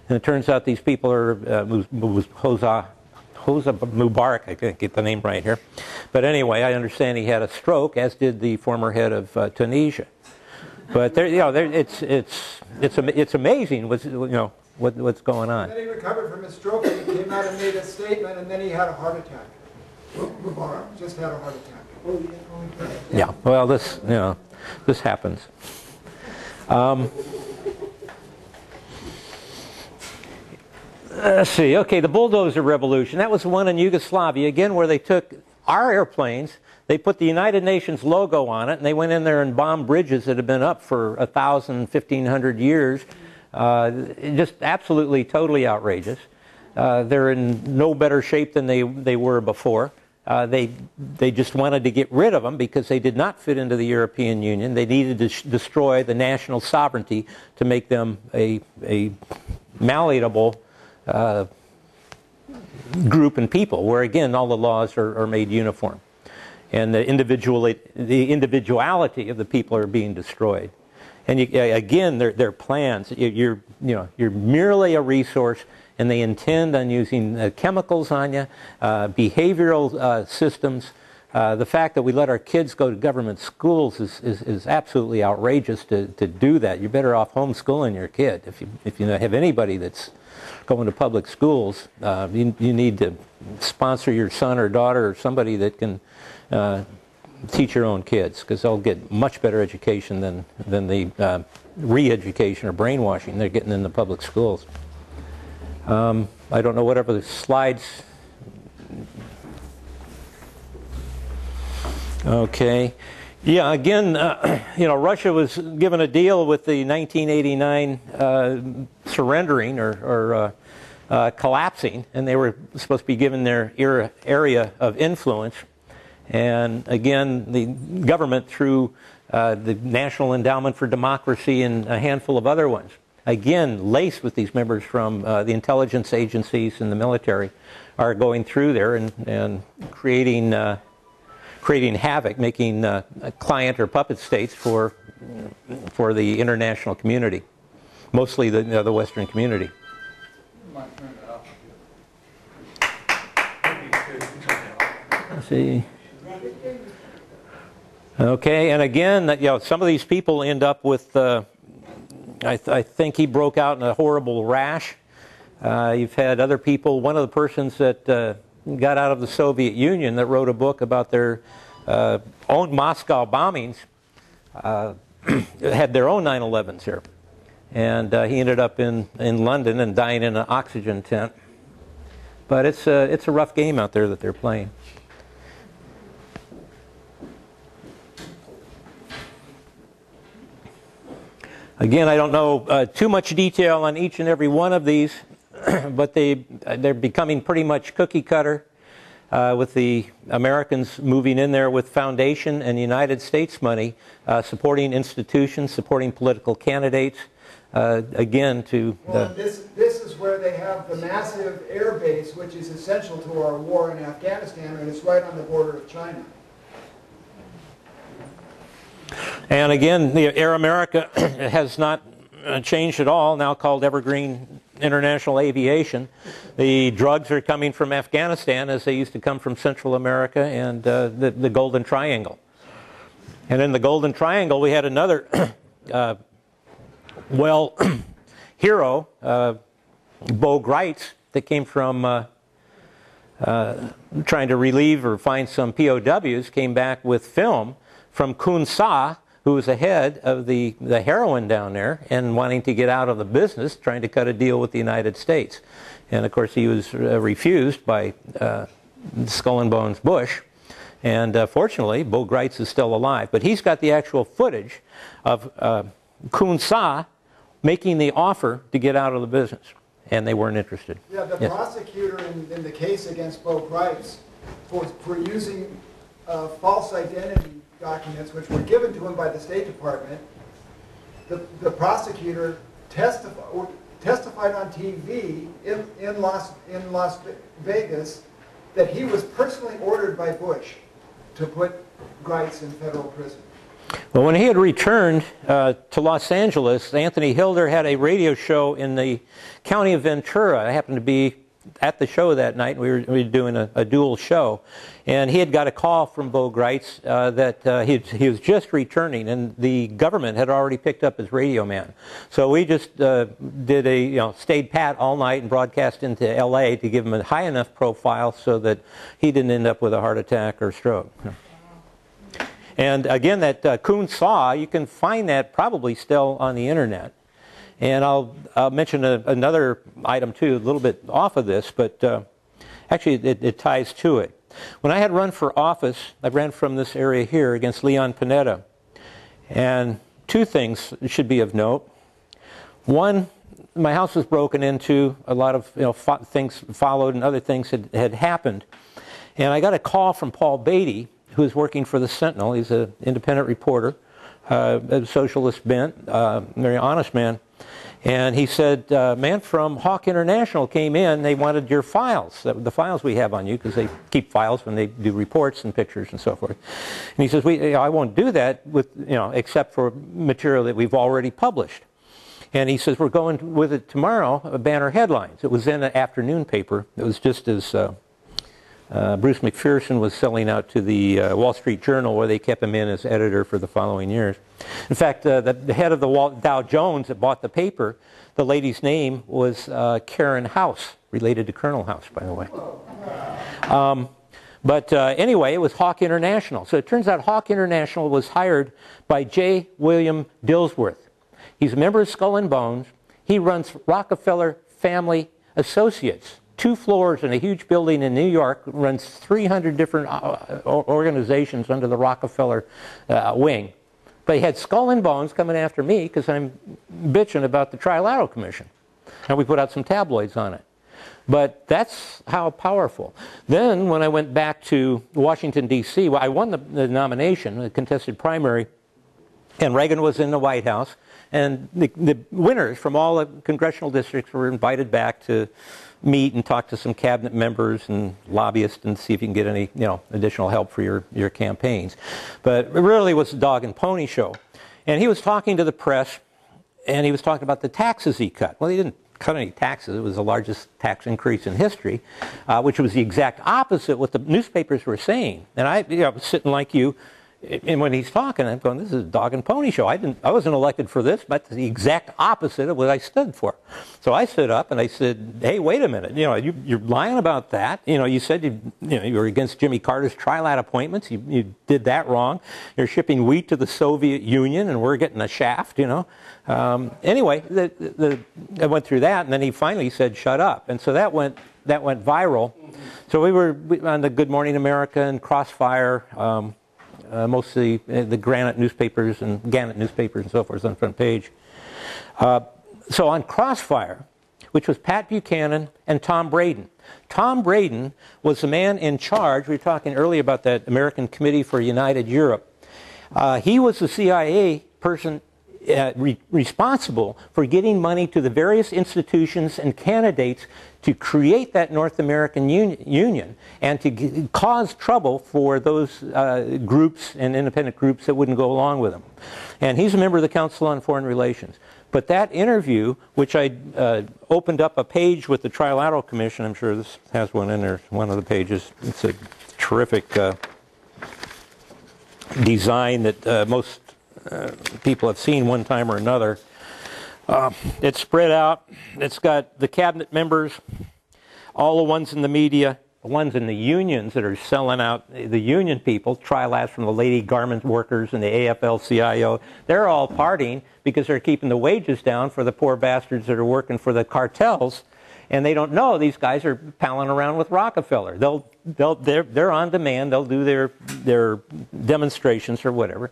And it turns out these people are Hosni Mubarak, I can't get the name right here. But anyway, I understand he had a stroke, as did the former head of Tunisia. But there, it's amazing what's going on. And then he recovered from his stroke, and he came out and made a statement, and then he had a heart attack. Mubarak just had a heart attack. Yeah. Well, this happens. Let's see. Okay, the bulldozer revolution. That was one in Yugoslavia, again, where they took our airplanes, they put the United Nations logo on it, and they went in there and bombed bridges that had been up for 1,000, 1,500 years. Just absolutely, totally outrageous. They're in no better shape than they were before. They just wanted to get rid of them because they did not fit into the European Union. They needed to destroy the national sovereignty to make them a malleable group and people, where again all the laws are made uniform, and the individuality of the people are being destroyed. And again, their plans. You're merely a resource, and they intend on using chemicals on you, behavioral systems. The fact that we let our kids go to government schools is absolutely outrageous to do that. You're better off homeschooling your kid. If you have anybody that's going to public schools, you need to sponsor your son or daughter or somebody that can teach your own kids, because they'll get much better education than the re-education or brainwashing they're getting in the public schools. I don't know whatever the slides. Okay. Yeah, again, Russia was given a deal with the 1989 surrendering or collapsing, and they were supposed to be given their area of influence. And again, the government, through the National Endowment for Democracy and a handful of other ones, again, laced with these members from the intelligence agencies and the military, are going through there and creating havoc, making client or puppet states for the international community, mostly the Western community. Let's see. Okay, and again, some of these people end up with. I think he broke out in a horrible rash. You've had other people. One of the persons that got out of the Soviet Union that wrote a book about their own Moscow bombings had their own 9/11s here, and he ended up in London and dying in an oxygen tent. But it's a rough game out there that they're playing. Again, I don't know too much detail on each and every one of these, but they're becoming pretty much cookie cutter, with the Americans moving in there with foundation and United States money, supporting institutions, supporting political candidates, again to... Well, this is where they have the massive air base, which is essential to our war in Afghanistan, and it's right on the border of China. And again, the Air America has not changed at all, now called Evergreen International Aviation. The drugs are coming from Afghanistan as they used to come from Central America and the Golden Triangle. And in the Golden Triangle, we had another, hero, Bo Greitz, that came from trying to relieve or find some POWs, came back with film from Kun Sa, who was the head of the heroin down there and wanting to get out of the business, trying to cut a deal with the United States. And of course he was refused by Skull and Bones Bush. And fortunately, Bo Greitz is still alive. But he's got the actual footage of Kun Sa making the offer to get out of the business. And they weren't interested. Yeah, the prosecutor in the case against Bo Greitz for using false identity documents which were given to him by the State Department, the prosecutor testified on TV in Las Vegas that he was personally ordered by Bush to put Greitz in federal prison. Well, when he had returned to Los Angeles, Anthony Hilder had a radio show in the county of Ventura. I happened to be at the show that night. We were doing a dual show. And he had got a call from Bo Greitz that he was just returning, and the government had already picked up his radio man. So we just stayed pat all night and broadcast into L.A. to give him a high enough profile so that he didn't end up with a heart attack or stroke. And again, that Kuhn Saw, you can find that probably still on the internet. And I'll mention another item too, a little bit off of this, but actually it ties to it. When I had run for office, I ran from this area here against Leon Panetta. And two things should be of note. One, my house was broken into, a lot of things followed and other things had happened. And I got a call from Paul Beatty, who was working for the Sentinel. He's an independent reporter, a socialist bent, very honest man. And he said, man from Hawk International came in, they wanted your files, the files we have on you, because they keep files when they do reports and pictures and so forth. And he says, I won't do that with, except for material that we've already published. And he says, we're going with it tomorrow, banner headlines. It was in an afternoon paper. It was just as Bruce McPherson was selling out to the Wall Street Journal, where they kept him in as editor for the following years. In fact, the head of the Dow Jones that bought the paper, the lady's name was Karen House, related to Colonel House, by the way. But anyway, it was Hawk International. So it turns out Hawk International was hired by J. William Dillsworth. He's a member of Skull and Bones. He runs Rockefeller Family Associates. 2 floors in a huge building in New York, runs 300 different organizations under the Rockefeller wing. But he had Skull and Bones coming after me because I'm bitching about the Trilateral Commission. And we put out some tabloids on it. But that's how powerful. Then when I went back to Washington, D.C., I won the nomination, the contested primary, and Reagan was in the White House. And the winners from all the congressional districts were invited back to meet and talk to some cabinet members and lobbyists and see if you can get any additional help for your campaigns. But it really was a dog and pony show. And he was talking to the press, and he was talking about the taxes he cut. Well, he didn't cut any taxes. It was the largest tax increase in history, which was the exact opposite what the newspapers were saying. And I was sitting like you, and when he's talking, I'm going, this is a dog and pony show. I wasn't elected for this, but the exact opposite of what I stood for. So I stood up and I said, hey, wait a minute. You're lying about that. You said you were against Jimmy Carter's trilat appointments. You did that wrong. You're shipping wheat to the Soviet Union, and we're getting a shaft. Anyway, I went through that, and then he finally said, shut up. And so that went viral. So we were on the Good Morning America and Crossfire. Mostly the Gannett newspapers and so forth on the front page. So on Crossfire, which was Pat Buchanan and Tom Braden. Tom Braden was the man in charge. We were talking earlier about that American Committee for United Europe. He was the CIA person responsible for getting money to the various institutions and candidates to create that North American Union and to cause trouble for those groups and independent groups that wouldn't go along with them. And he's a member of the Council on Foreign Relations. But that interview, which I opened up a page with the Trilateral Commission, I'm sure this has one in there, one of the pages. It's a terrific design that most people have seen one time or another. It's spread out. It's got the cabinet members, all the ones in the media, the ones in the unions that are selling out, the union people, Trilats from the lady garment workers and the AFL-CIO. They're all partying because they're keeping the wages down for the poor bastards that are working for the cartels. And they don't know these guys are palling around with Rockefeller. They're on demand. They'll do their demonstrations or whatever.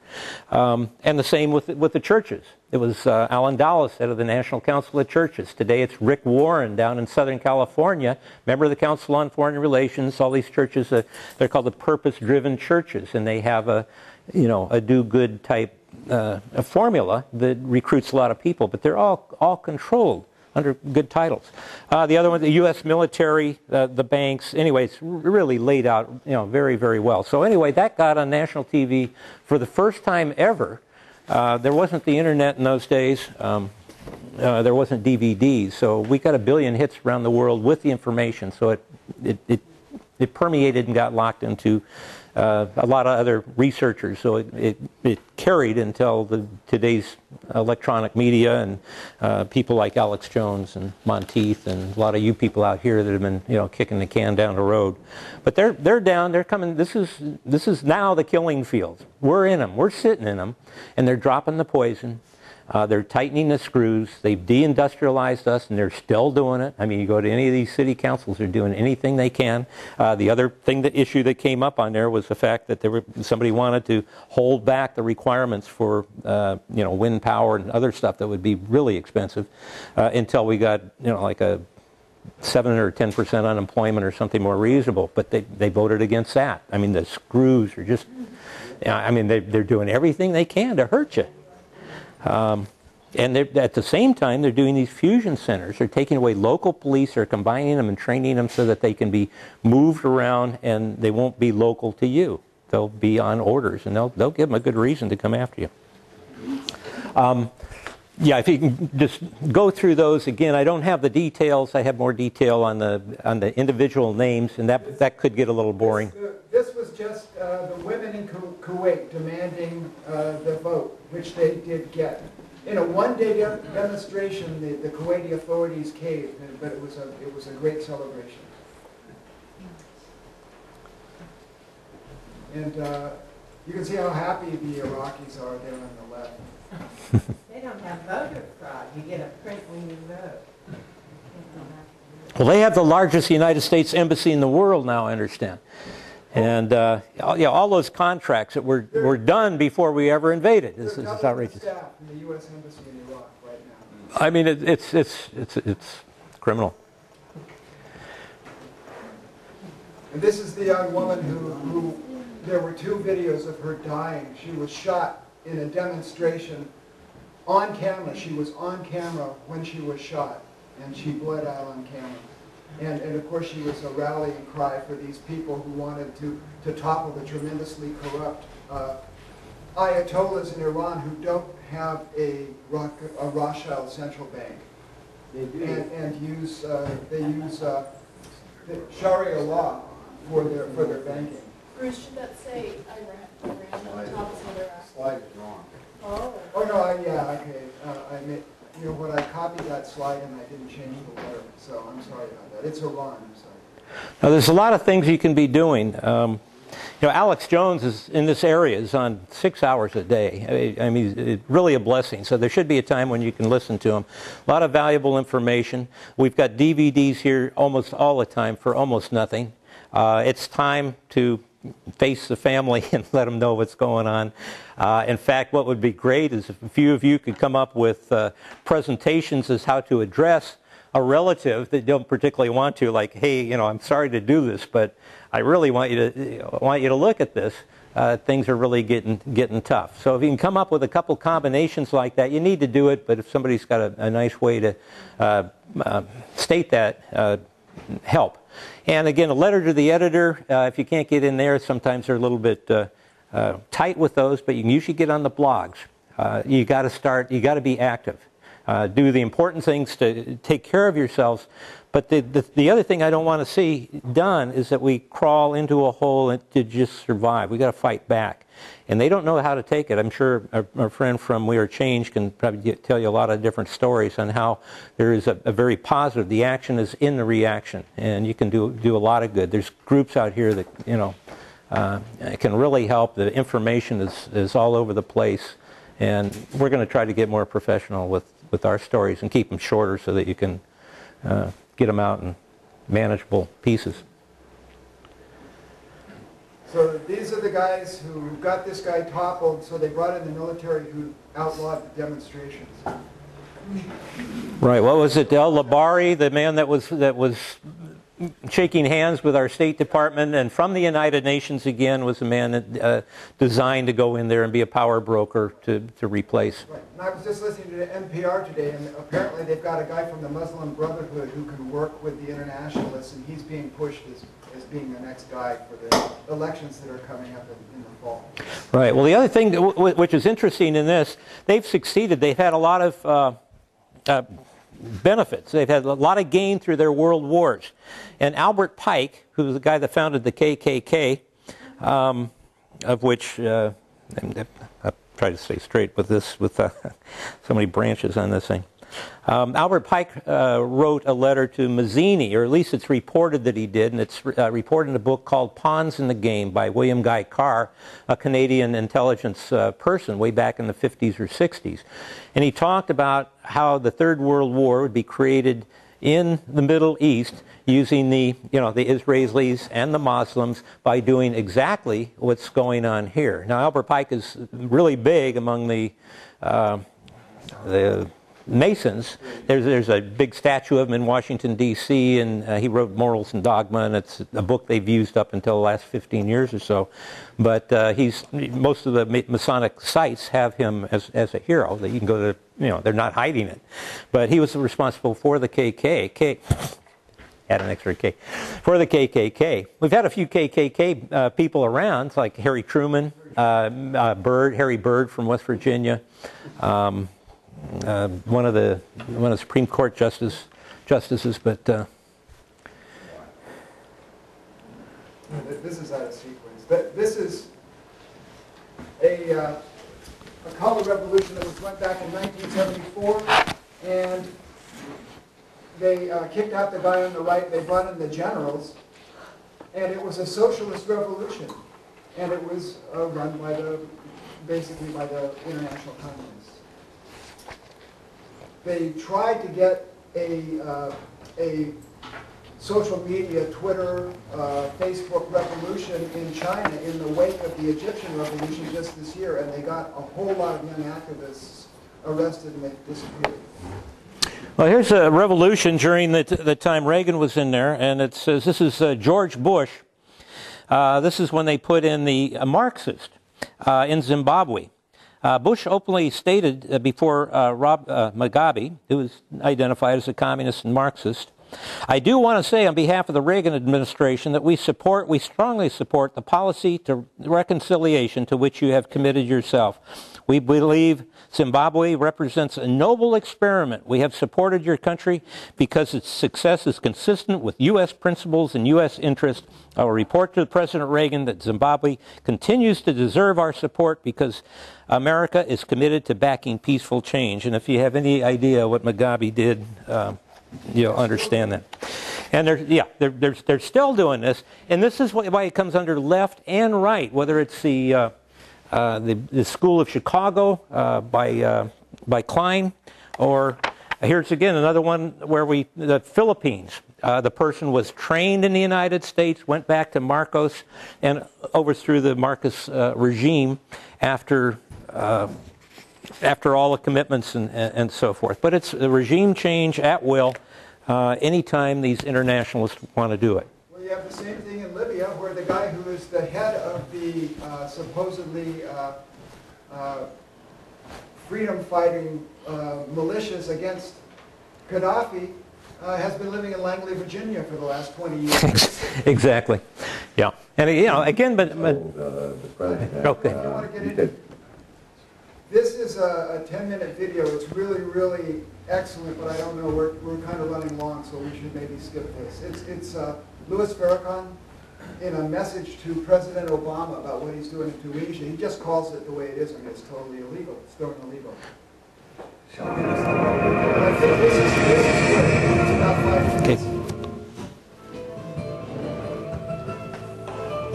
And the same with the churches. It was Alan Dulles, head of the National Council of Churches. Today it's Rick Warren down in Southern California, member of the Council on Foreign Relations. All these churches, they're called the purpose-driven churches, and they have a do-good type a formula that recruits a lot of people. But they're all controlled under good titles. The other one, the U.S. military, the banks. Anyway, it's really laid out, very, very well. So anyway, that got on national TV for the first time ever. There wasn't the internet in those days. There wasn't DVDs, so we got 1 billion hits around the world with the information. So it permeated and got locked into a lot of other researchers. So it carried until today's electronic media and people like Alex Jones and Monteith and a lot of you people out here that have been kicking the can down the road. But they're down. They're coming. This is now the killing fields. We're in them. We're sitting in them, and they're dropping the poison. They're tightening the screws. They've deindustrialized us, and they're still doing it. I mean, you go to any of these city councils, they're doing anything they can. The other issue that came up on there was the fact that somebody wanted to hold back the requirements for wind power and other stuff that would be really expensive until we got like a 7 or 10% unemployment or something more reasonable. But they voted against that. I mean, the screws are just. They're doing everything they can to hurt you. And at the same time, they're doing these fusion centers. They're taking away local police. They're combining them and training them so that they can be moved around and they won't be local to you. They'll be on orders, and they'll give them a good reason to come after you. If you can just go through those again. I don't have the details. I have more detail on the individual names, and that could get a little boring. This was just the women in Kuwait demanding the vote, which they did get. In a one-day demonstration, the Kuwaiti authorities caved, but it was a great celebration. And you can see how happy the Iraqis are there on the left. They don't have voter fraud. You get a print when you vote. Well, they have the largest United States embassy in the world now, I understand. And all those contracts that were done before we ever invaded. This is outrageous. Staff in the U.S. embassy in Iraq right now. I mean, it's criminal. And this is the young woman who there were 2 videos of her dying. She was shot in a demonstration on camera. She was on camera when she was shot, and she bled out on camera. And of course, she was a rallying cry for these people who wanted to topple the tremendously corrupt ayatollahs in Iran who don't have a Rothschild central bank. They do. And they use the Sharia law for their banking. Bruce, should that say Iran on top of Iraq? Slide is wrong. Oh. Oh no, okay. When I copied that slide and I didn't change the letter, so I'm sorry about that. It's Iran, I'm sorry. Now, there's a lot of things you can be doing. Alex Jones is in this area is on 6 hours a day. I mean, it's really a blessing. So there should be a time when you can listen to him. A lot of valuable information. We've got DVDs here almost all the time for almost nothing. It's time to face the family and let them know what's going on. In fact, what would be great is if a few of you could come up with presentations as how to address a relative that don't particularly want to, like, hey, I'm sorry to do this, but I really want you to look at this. Things are really getting tough. So if you can come up with a couple combinations like that, you need to do it. But if somebody's got a nice way to state that, help. And again, a letter to the editor. If you can't get in there, sometimes they're a little bit tight with those, but you can usually get on the blogs. You got to start. You got to be active. Do the important things to take care of yourselves. But the other thing I don't want to see done is that we crawl into a hole to just survive. We got to fight back. And they don't know how to take it. I'm sure our friend from We Are Change can probably tell you a lot of different stories on how there is a very positive. The action is in the reaction, and you can do a lot of good. There's groups out here that can really help. The information is all over the place, and we're going to try to get more professional with our stories and keep them shorter so that you can get them out in manageable pieces. So these are the guys who got this guy toppled, so they brought in the military who outlawed the demonstrations. Right. What was it? El Labari, the man that was shaking hands with our State Department, and from the United Nations again was a man that, designed to go in there and be a power broker to replace. Right. And I was just listening to NPR today, and apparently they've got a guy from the Muslim Brotherhood who can work with the internationalists, and he's being pushed as being the next guy for the elections that are coming up in the fall. Right. Well, the other thing which is interesting in this, they've succeeded. They've had a lot of benefits. They've had a lot of gain through their world wars. And Albert Pike, who was the guy that founded the KKK, of which I'll try to stay straight with this, with so many branches on this thing. Albert Pike wrote a letter to Mazzini, or at least it's reported that he did, and it's reported in a book called Pawns in the Game by William Guy Carr, a Canadian intelligence person way back in the 50s or 60s. And he talked about how the Third World War would be created in the Middle East using the Israelis and the Muslims by doing exactly what's going on here. Now, Albert Pike is really big among the Masons. There's a big statue of him in Washington, D.C., and he wrote Morals and Dogma, and it's a book they've used up until the last 15 years or so. But most of the Masonic sites have him as a hero that you can go to, they're not hiding it. But he was responsible for the KKK. Add an extra K. For the KKK. We've had a few KKK people around, like Harry Truman, Harry Byrd from West Virginia. One of the Supreme Court justices, but this is out of sequence. This is a color revolution that went back in 1974, and they kicked out the guy on the right. They brought in the generals, and it was a socialist revolution, and it was run by basically by the international communists. They tried to get a social media, Twitter, Facebook revolution in China in the wake of the Egyptian revolution just this year, and they got a whole lot of young activists arrested and they disappeared. Well, here's a revolution during the time Reagan was in there, and it says this is George Bush. This is when they put in the Marxist in Zimbabwe. Bush openly stated before Mugabe, who was identified as a communist and Marxist, I do want to say on behalf of the Reagan administration that we strongly support the policy to reconciliation to which you have committed yourself. We believe Zimbabwe represents a noble experiment. We have supported your country because its success is consistent with U.S. principles and U.S. interests. I will report to President Reagan that Zimbabwe continues to deserve our support because America is committed to backing peaceful change. And if you have any idea what Mugabe did, you'll understand that. And they're still doing this, and this is why it comes under left and right, whether it's the School of Chicago by Klein, or here's again another one where the Philippines. The person was trained in the United States, went back to Marcos, and overthrew the Marcos regime after all the commitments and so forth. But it's a regime change at will anytime these internationalists want to do it. Well, you have the same thing in Libya, where the guy who is the head of the supposedly freedom-fighting militias against Gaddafi has been living in Langley, Virginia for the last 20 years. Exactly. Yeah. And again, but okay. This is a 10-minute video. It's really, really excellent, but I don't know, we're kind of running long, so we should maybe skip this. It's Louis Farrakhan in a message to President Obama about what he's doing in Tunisia. He just calls it the way it is, and it's totally illegal. It's totally illegal. I think this is good. It's about 5 minutes.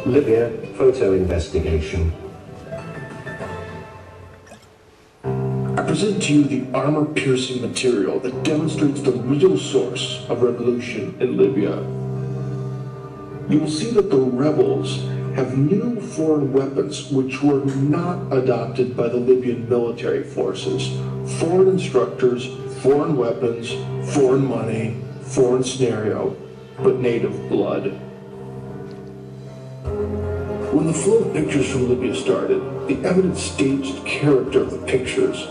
Okay. Libya photo investigation. I present to you the armor-piercing material that demonstrates the real source of revolution in Libya. You will see that the rebels have new foreign weapons which were not adopted by the Libyan military forces. Foreign instructors, foreign weapons, foreign money, foreign scenario. but native blood. When the flow of pictures from Libya started, the evident staged character of the pictures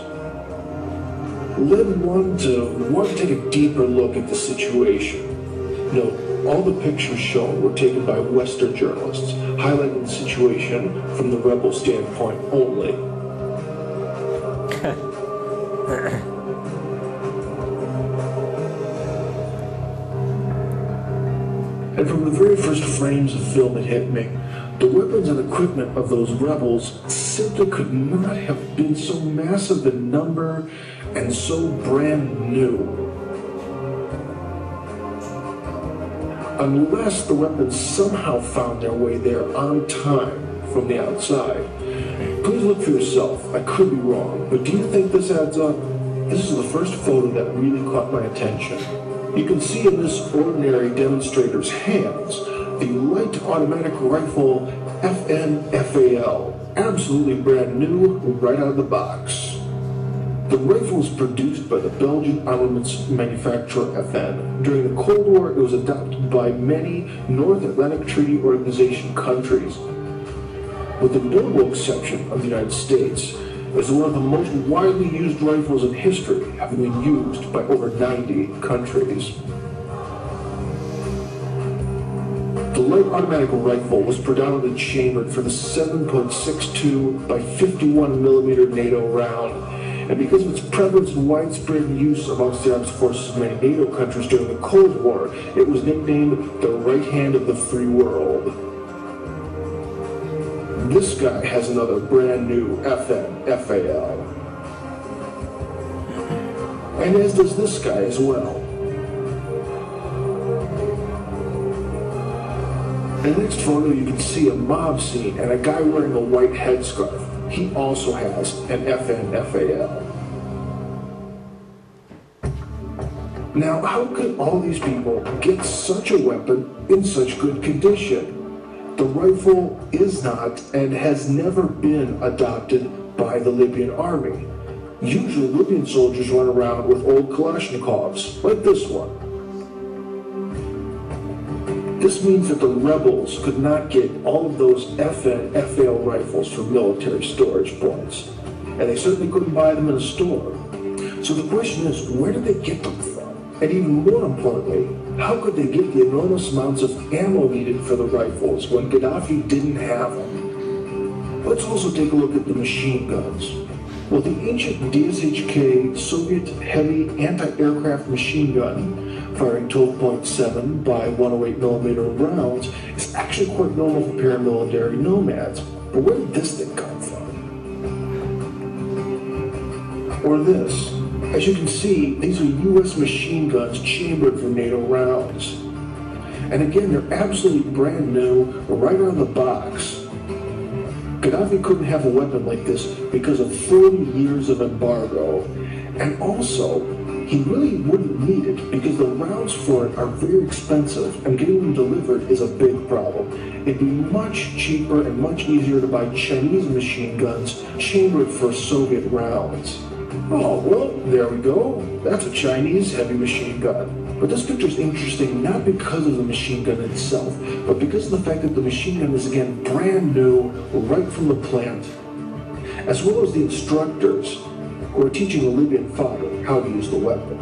led one to want to take a deeper look at the situation. Note, all the pictures shown were taken by Western journalists, highlighting the situation from the rebel standpoint only. And from the very first frames of film that hit me, the weapons and equipment of those rebels simply could not have been so massive in number and so brand new. Unless the weapons somehow found their way there on time from the outside. Please look for yourself. I could be wrong, but do you think this adds up? This is the first photo that really caught my attention. You can see in this ordinary demonstrator's hands the light automatic rifle FN-FAL, absolutely brand new, right out of the box. The rifle was produced by the Belgian armaments manufacturer FN. During the Cold War, it was adopted by many North Atlantic Treaty Organization countries, with the notable exception of the United States, as one of the most widely used rifles in history, having been used by over 90 countries. The light automatic rifle was predominantly chambered for the 7.62 by 51 millimeter NATO round, and because of its prevalence and widespread use amongst the armed forces of many NATO countries during the Cold War, it was nicknamed the right hand of the free world. This guy has another brand new FN-FAL. And as does this guy as well. In the next photo, you can see a mob scene and a guy wearing a white headscarf. He also has an FN-FAL. Now, how could all these people get such a weapon in such good condition? The rifle is not and has never been adopted by the Libyan army. Usually, Libyan soldiers run around with old Kalashnikovs, like this one. This means that the rebels could not get all of those FN-FAL rifles from military storage points, and they certainly couldn't buy them in a store. So the question is, where did they get them from? And even more importantly, how could they get the enormous amounts of ammo needed for the rifles when Gaddafi didn't have them? Let's also take a look at the machine guns. Well, the ancient DSHK Soviet heavy anti-aircraft machine gun firing 12.7 by 108 millimeter rounds is actually quite normal for paramilitary nomads. But where did this thing come from? Or this. As you can see, these are US machine guns chambered for NATO rounds. And again, they're absolutely brand new, right out of the box. Gaddafi couldn't have a weapon like this because of 40 years of embargo. And also, he really wouldn't need it because the rounds for it are very expensive and getting them delivered is a big problem. It'd be much cheaper and much easier to buy Chinese machine guns chambered for Soviet rounds. Oh, well, there we go. That's a Chinese heavy machine gun. But this picture is interesting not because of the machine gun itself, but because of the fact that the machine gun is again brand new, right from the plant, as well as the instructors who are teaching the Libyan fodder how to use the weapon.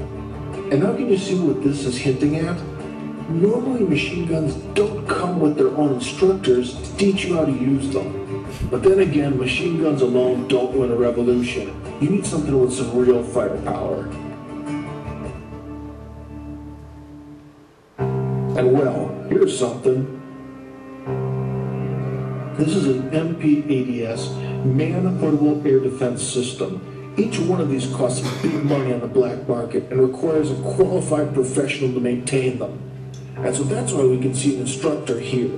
And now can you see what this is hinting at? Normally machine guns don't come with their own instructors to teach you how to use them. But then again, machine guns alone don't win a revolution. You need something with some real firepower. And well, here's something. This is an MP-ADS, Man-Portable Air Defense System. Each one of these costs big money on the black market and requires a qualified professional to maintain them. And so that's why we can see an instructor here.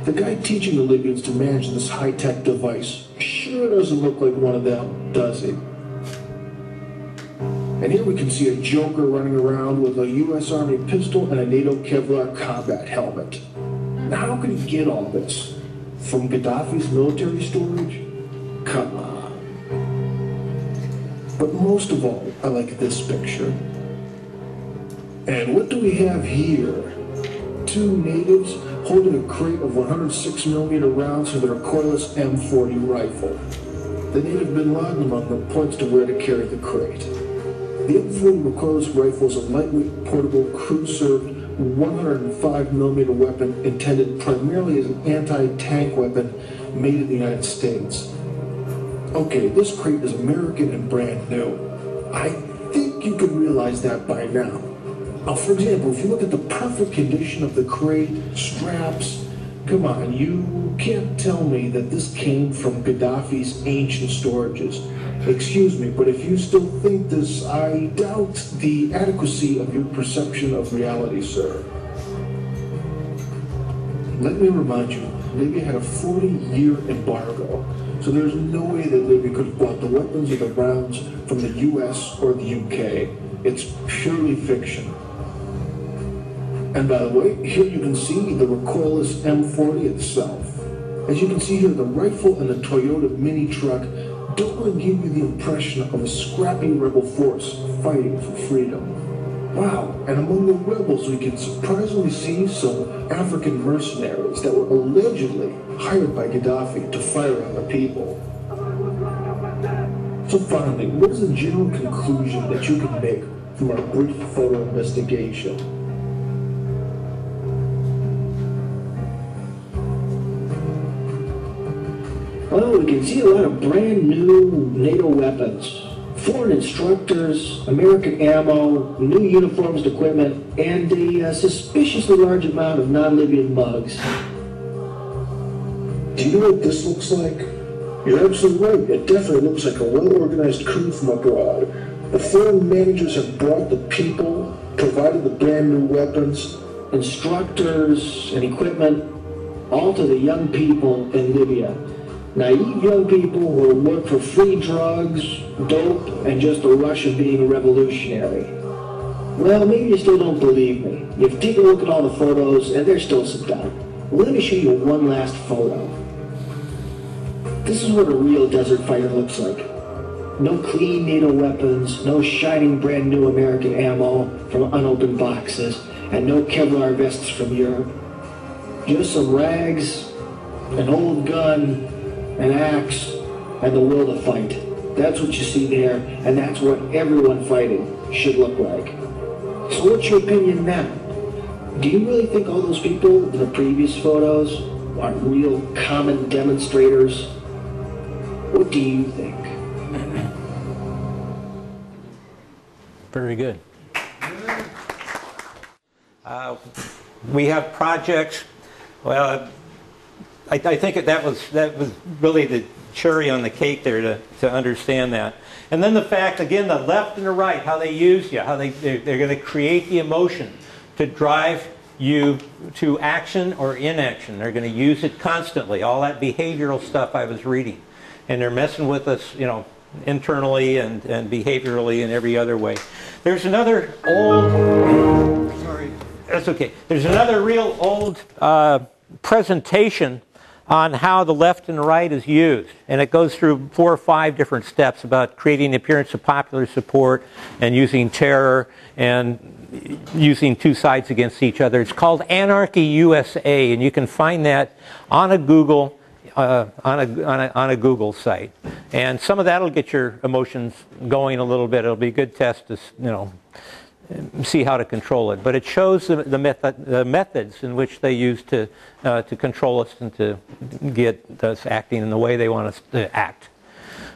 The guy teaching the Libyans to manage this high-tech device sure doesn't look like one of them, does he? And here we can see a joker running around with a US Army pistol and a NATO Kevlar combat helmet. Now how could he get all this? From Gaddafi's military storage? Come on. But most of all, I like this picture. And what do we have here? Two natives holding a crate of 106mm rounds for their recoilless M40 rifle. The native bin Laden among them points to where to carry the crate. The M40 recoilless rifle is a lightweight, portable, crew-served 105mm weapon intended primarily as an anti-tank weapon made in the United States. Okay, this crate is American and brand new. I think you can realize that by now. Now, for example, if you look at the perfect condition of the crate, straps, come on, you can't tell me that this came from Gaddafi's ancient storages. Excuse me, but if you still think this, I doubt the adequacy of your perception of reality, sir. Let me remind you, Libya had a 40-year embargo, so there's no way that Libya could have bought the weapons or the rounds from the US or the UK. It's purely fiction. And by the way, here you can see the recoilless M40 itself. As you can see here, the rifle and the Toyota mini truck don't want to give you the impression of a scrappy rebel force fighting for freedom. Wow, and among the rebels we can surprisingly see some African mercenaries that were allegedly hired by Gaddafi to fire on the people. So finally, what is the general conclusion that you can make from our brief photo investigation? Well, we can see a lot of brand new NATO weapons, foreign instructors, American ammo, new uniforms and equipment, and a suspiciously large amount of non-Libyan mugs. Do you know what this looks like? You're absolutely right. It definitely looks like a well-organized coup from abroad. The foreign managers have brought the people, provided the brand new weapons, instructors, and equipment, all to the young people in Libya. Naive young people who will work for free drugs, dope, and just the rush of being a revolutionary. Well, maybe you still don't believe me. You've taken a look at all the photos, and there's still some doubt. Well, let me show you one last photo. This is what a real desert fighter looks like. No clean NATO weapons, no shining brand new American ammo from unopened boxes, and no Kevlar vests from Europe. Just some rags, an old gun, an axe, and the will to fight. That's what you see there, and that's what everyone fighting should look like. So what's your opinion now? Do you really think all those people in the previous photos are real common demonstrators? What do you think? Very good. We have projects. Well, I think that was really the cherry on the cake there to understand that. And then the fact, again, the left and the right, how they use you, how they're going to create the emotion to drive you to action or inaction. They're going to use it constantly, all that behavioral stuff I was reading. And they're messing with us, you know, internally and behaviorally and every other way. There's another old, sorry, that's okay. There's another real old presentation on how the left and the right is used. And it goes through 4 or 5 different steps about creating the appearance of popular support and using terror and using two sides against each other. It's called Anarchy USA, and you can find that on a Google on a Google site. And some of that will get your emotions going a little bit. It'll be a good test to, you know, see how to control it. But it shows the methods in which they use to control us and to get us acting in the way they want us to act.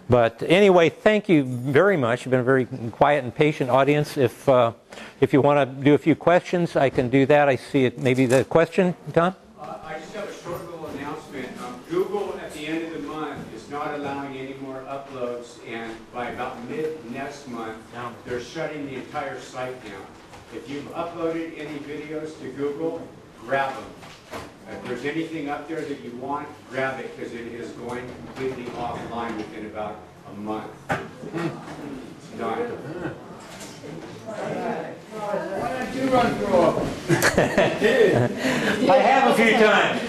But anyway, thank you very much. You've been a very quiet and patient audience. If you want to do a few questions, I can do that. I see it. Maybe the question, Tom? I just have a short little announcement. Google at the end of the month is not allowing any more uploads, and by about mid-next month, they're shutting the entire site down. If you've uploaded any videos to Google, grab them. If there's anything up there that you want, grab it, because it is going completely offline within about a month. It's done. Why don't you run for office? I have a few times.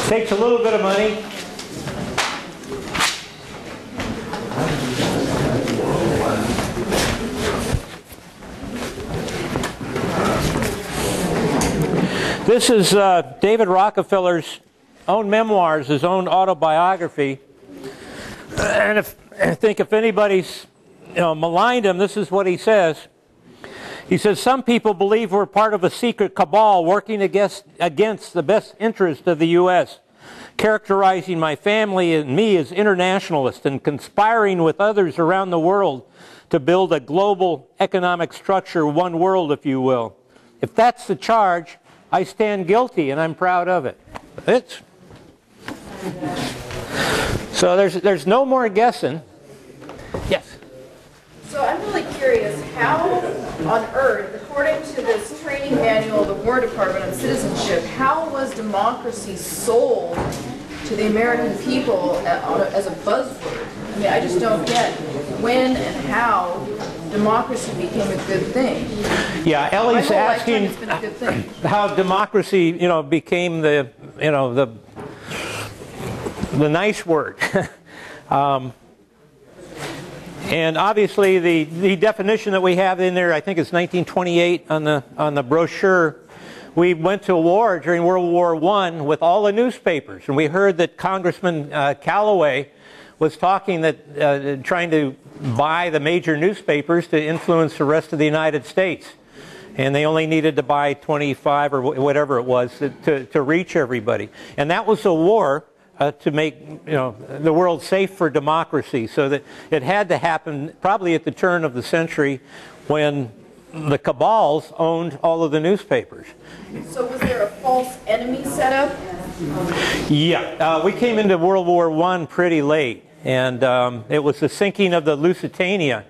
Takes a little bit of money. This is David Rockefeller's own memoirs, his own autobiography. And I think if anybody's maligned him, this is what he says. He says, "Some people believe we're part of a secret cabal working against the best interest of the U.S., characterizing my family and me as internationalists and conspiring with others around the world to build a global economic structure, one world, if you will. If that's the charge, I stand guilty, and I'm proud of it." So there's no more guessing. Yes? So I'm really curious, how on earth, according to this training manual of the War Department on citizenship, how was democracy sold to the American people as a buzzword? I mean, I just don't get when and how democracy became a good thing. Yeah, Ellie's asking it's been a good thing. how democracy, became the nice word. And obviously, the definition that we have in there, I think it's 1928 on the brochure. We went to war during World War I with all the newspapers, and we heard that Congressman Callaway was talking that trying to buy the major newspapers to influence the rest of the United States, and they only needed to buy 25 or whatever it was to reach everybody, and that was a war. To make the world safe for democracy, so that it had to happen probably at the turn of the century when the cabals owned all of the newspapers. So was there a false enemy set up? Yeah, we came into World War I pretty late, and it was the sinking of the Lusitania.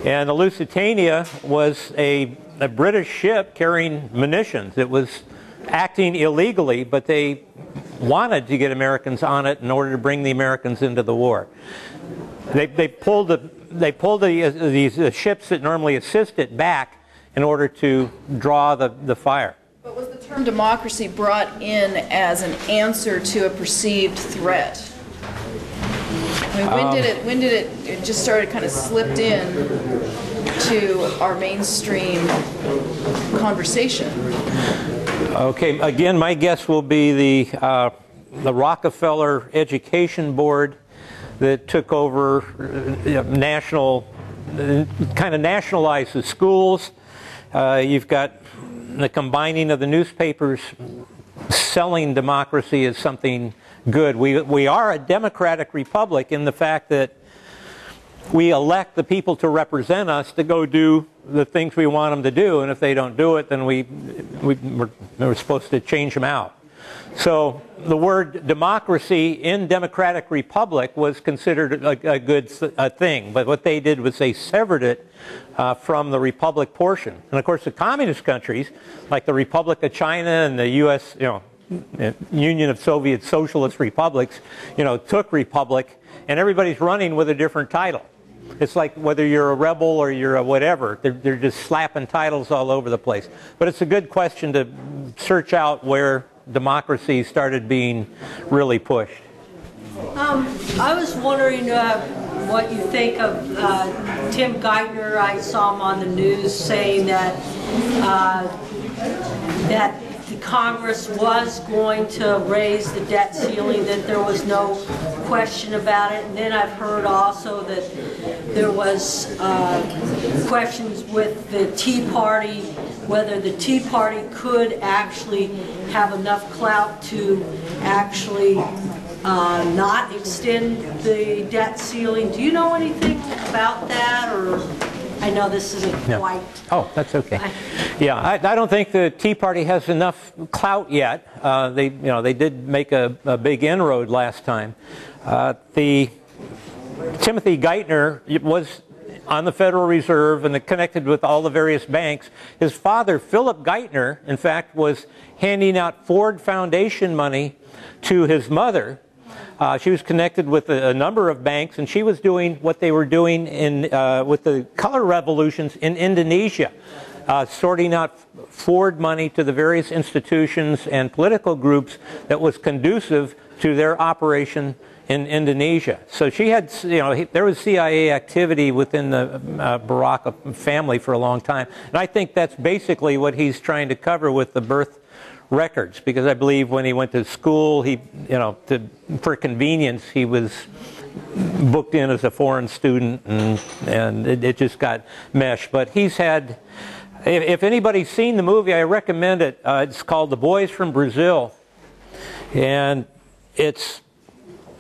And the Lusitania was a British ship carrying munitions. It was acting illegally, but they wanted to get Americans on it in order to bring the Americans into the war. They pulled these ships that normally assist it back in order to draw the fire. But was the term democracy brought in as an answer to a perceived threat? I mean, when did it just started kind of slipped in to our mainstream conversation? Okay, again, my guess will be the Rockefeller Education Board that took over kind of nationalized the schools. You've got the combining of the newspapers selling democracy as something good. We are a democratic republic in the fact that we elect the people to represent us to go do the things we want them to do, and if they don't do it, then we're supposed to change them out. So the word democracy in democratic republic was considered a good thing, but what they did was they severed it from the republic portion. And of course, the communist countries, like the Republic of China and the U.S., Union of Soviet Socialist Republics, took republic, and everybody's running with a different title. It's like whether you're a rebel or you're a whatever, they're just slapping titles all over the place. But it's a good question to search out where democracy started being really pushed. I was wondering what you think of Tim Geithner. I saw him on the news saying that that the Congress was going to raise the debt ceiling, that there was no question about it. And then I've heard also that there was questions with the Tea Party, whether the Tea Party could actually have enough clout to actually not extend the debt ceiling. Do you know anything about that, or? I know this isn't quite. Oh, that's okay. Yeah, I don't think the Tea Party has enough clout yet. They did make a big inroad last time. Timothy Geithner was on the Federal Reserve and connected with all the various banks. His father, Philip Geithner, in fact, was handing out Ford Foundation money to his mother. She was connected with a number of banks, and she was doing what they were doing with the color revolutions in Indonesia, sorting out Ford money to the various institutions and political groups that was conducive to their operation in Indonesia. So she had, there was CIA activity within the Barack family for a long time. And I think that's basically what he's trying to cover with the birth records, because I believe when he went to school, he, for convenience, he was booked in as a foreign student, and it just got meshed. But he's had, if anybody's seen the movie, I recommend it. It's called The Boys from Brazil, and it's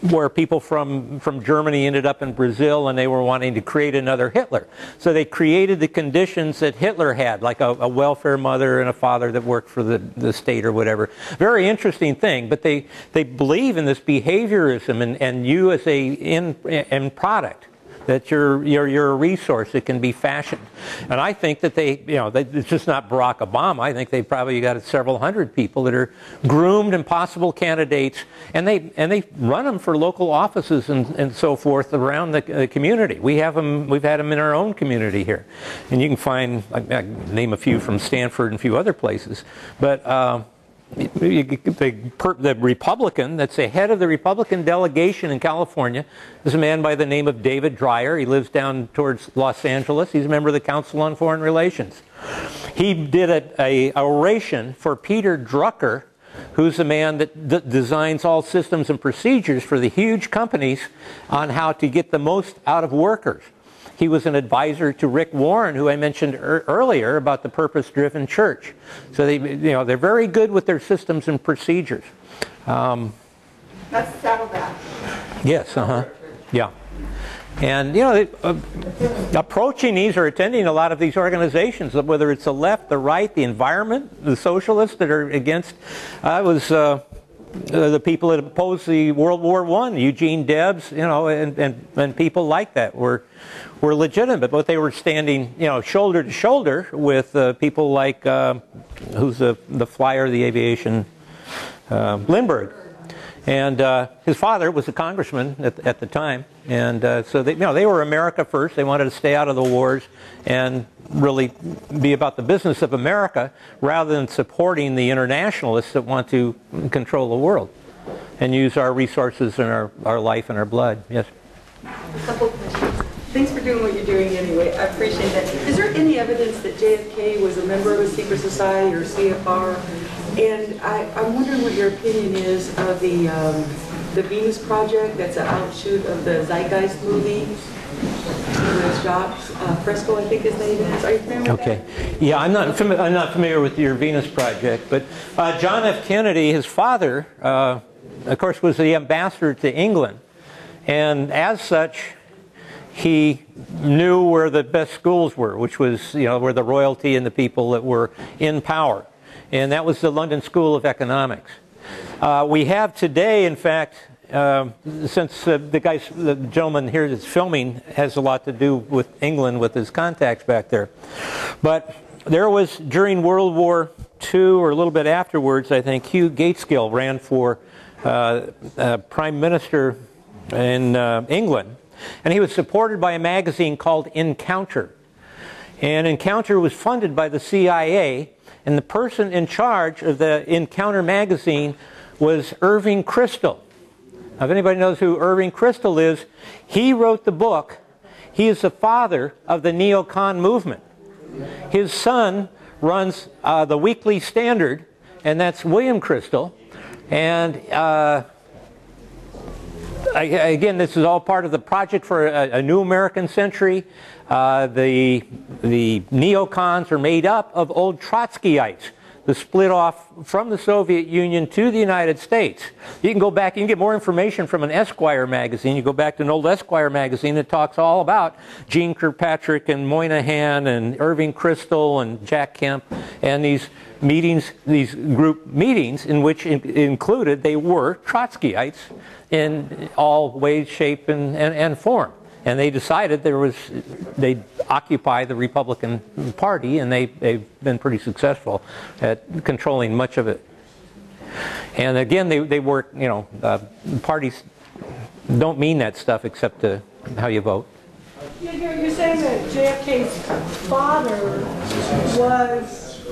where people from Germany ended up in Brazil, and they were wanting to create another Hitler. So they created the conditions that Hitler had, like a welfare mother and a father that worked for the state or whatever. Very interesting thing, but they believe in this behaviorism and you as a end product, that you're a resource that can be fashioned. And I think that it's just not Barack Obama. I think they probably got several hundred people that are groomed and possible candidates, and they run them for local offices and so forth around the community. We've had them in our own community here, and you can find, I name a few from Stanford and a few other places, but. The Republican that's the head of the Republican delegation in California is a man by the name of David Dreyer. He lives down towards Los Angeles. He's a member of the Council on Foreign Relations. He did a oration for Peter Drucker, who's the man that designs all systems and procedures for the huge companies on how to get the most out of workers. He was an advisor to Rick Warren, who I mentioned earlier about the purpose-driven church. So they're very good with their systems and procedures. That's Saddleback. Yes, yeah. And approaching these or attending a lot of these organizations, whether it's the left, the right, the environment, the socialists that are against, the people that opposed the World War I, Eugene Debs, and people like that were legitimate, but they were standing, shoulder to shoulder with people like who's the flyer of the aviation, Lindbergh, and his father was a congressman at the time, and so they were America first. They wanted to stay out of the wars and really be about the business of America rather than supporting the internationalists that want to control the world and use our resources and our life and our blood. Yes. A couple questions. Thanks for doing what you're doing anyway. I appreciate that. Is there any evidence that JFK was a member of a secret society or CFR? And I'm wondering what your opinion is of the Venus Project. That's an outshoot of the Zeitgeist movie. With Jacques Fresco, I think his name is. Are you familiar with that? Yeah, I'm not familiar with your Venus Project, but John F. Kennedy, his father, of course, was the ambassador to England, and as such, he knew where the best schools were, which was, where the royalty and the people that were in power. And that was the London School of Economics. We have today, in fact, since the gentleman here that's filming has a lot to do with England with his contacts back there. But there was, during World War II, or a little bit afterwards, I think, Hugh Gateskill ran for Prime Minister in England. And he was supported by a magazine called Encounter. And Encounter was funded by the CIA, and the person in charge of the Encounter magazine was Irving Kristol. Now, if anybody knows who Irving Kristol is, he wrote the book. He is the father of the neocon movement. His son runs the Weekly Standard, and that's William Kristol. And again, this is all part of the project for a new American century. The neocons are made up of old Trotskyites, the split off from the Soviet Union to the United States. You can go back, you can get more information from an Esquire magazine. You go back to an old Esquire magazine that talks all about Gene Kirkpatrick and Moynihan and Irving Kristol and Jack Kemp and these meetings, these group meetings in which included they were Trotskyites in all ways, shape, and form. And they decided they'd occupy the Republican Party, and they've been pretty successful at controlling much of it. And again, they work, parties don't mean that stuff except to how you vote. You're saying that JFK's father was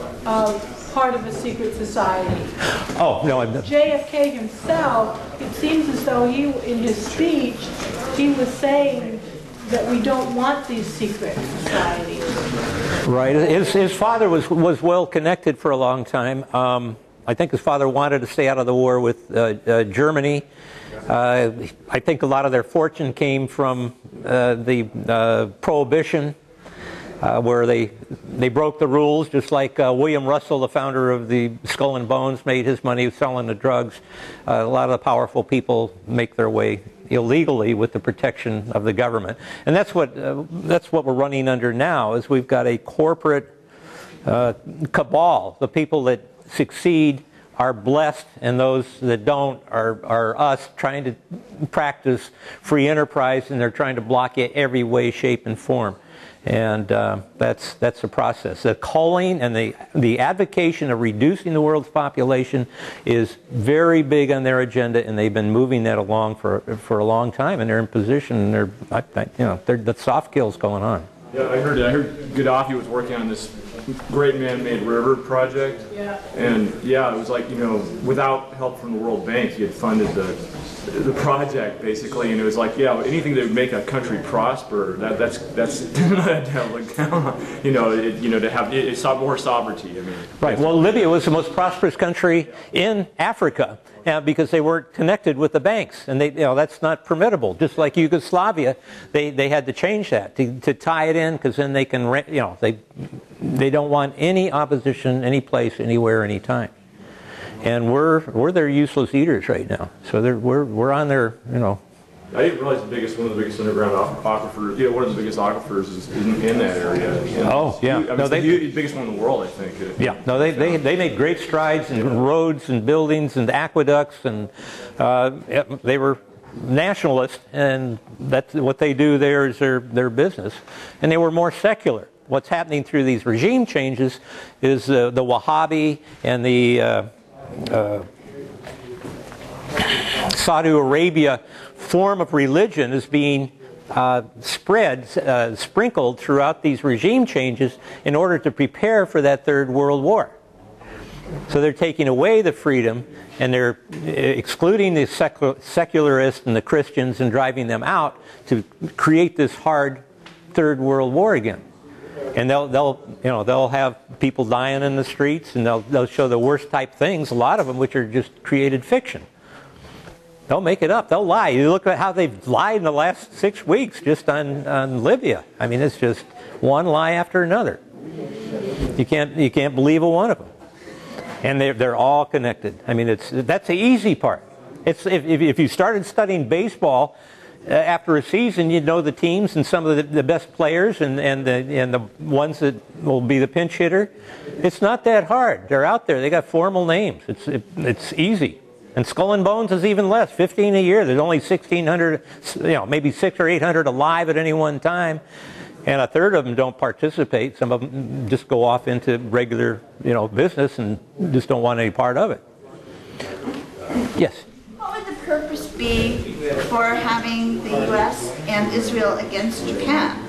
part of a secret society. Oh, no, I'm not. JFK himself, it seems as though in his speech, he was saying that we don't want these secret societies. Right. His father was well connected for a long time. I think his father wanted to stay out of the war with Germany. I think a lot of their fortune came from the Prohibition, where they broke the rules, just like William Russell, the founder of the Skull and Bones, made his money selling the drugs. A lot of the powerful people make their way illegally with the protection of the government, and that's what we're running under now. Is we've got a corporate cabal. The people that succeed are blessed, and those that don't are us trying to practice free enterprise, and they're trying to block it every way, shape, and form. And that's the process. The calling and the advocation of reducing the world's population is very big on their agenda, and they've been moving that along for a long time. And they're in position, and the soft kill's going on. Yeah, I heard Gaddafi was working on this great man-made river project. Yeah. And yeah, it was like, without help from the World Bank, he had funded the project basically, and it was like, yeah, anything that would make a country prosper, that's to have more sovereignty. I mean, right. Well, Libya was the most prosperous country in Africa because they weren't connected with the banks, and that's not permittable. Just like Yugoslavia, they had to change that to tie it in, because then they can they don't want any opposition, any place, anywhere, anytime. And we're their useless eaters right now. So we're on their, I didn't realize one of the biggest underground aquifers, one of the biggest aquifers is in that area. Oh, yeah. It's the biggest one in the world, I think. Yeah. No, they made great strides in roads and buildings and aqueducts, and they were nationalist, and that's what they do there is their business. And they were more secular. What's happening through these regime changes is the Wahhabi and the Saudi Arabia form of religion is being sprinkled throughout these regime changes in order to prepare for that Third World War. So they're taking away the freedom, and they're excluding the secularists and the Christians and driving them out to create this hard Third World War again. And they'll have people dying in the streets, and they'll show the worst type things, a lot of them which are just created fiction. They'll make it up. They'll lie. You look at how they've lied in the last 6 weeks just on Libya. I mean, it's just one lie after another. You can't believe a one of them. And they're all connected. I mean, that's the easy part. If you started studying baseball after a season, you'd know the teams and some of the best players and the ones that will be the pinch hitter. It's not that hard. They're out there. They got formal names. It's easy. And Skull and Bones is even less, 15 a year. There's only 1,600, maybe 600 or 800 alive at any one time. And a third of them don't participate. Some of them just go off into regular, business and just don't want any part of it. Yes? What would the purpose be for having the U.S. and Israel against Japan?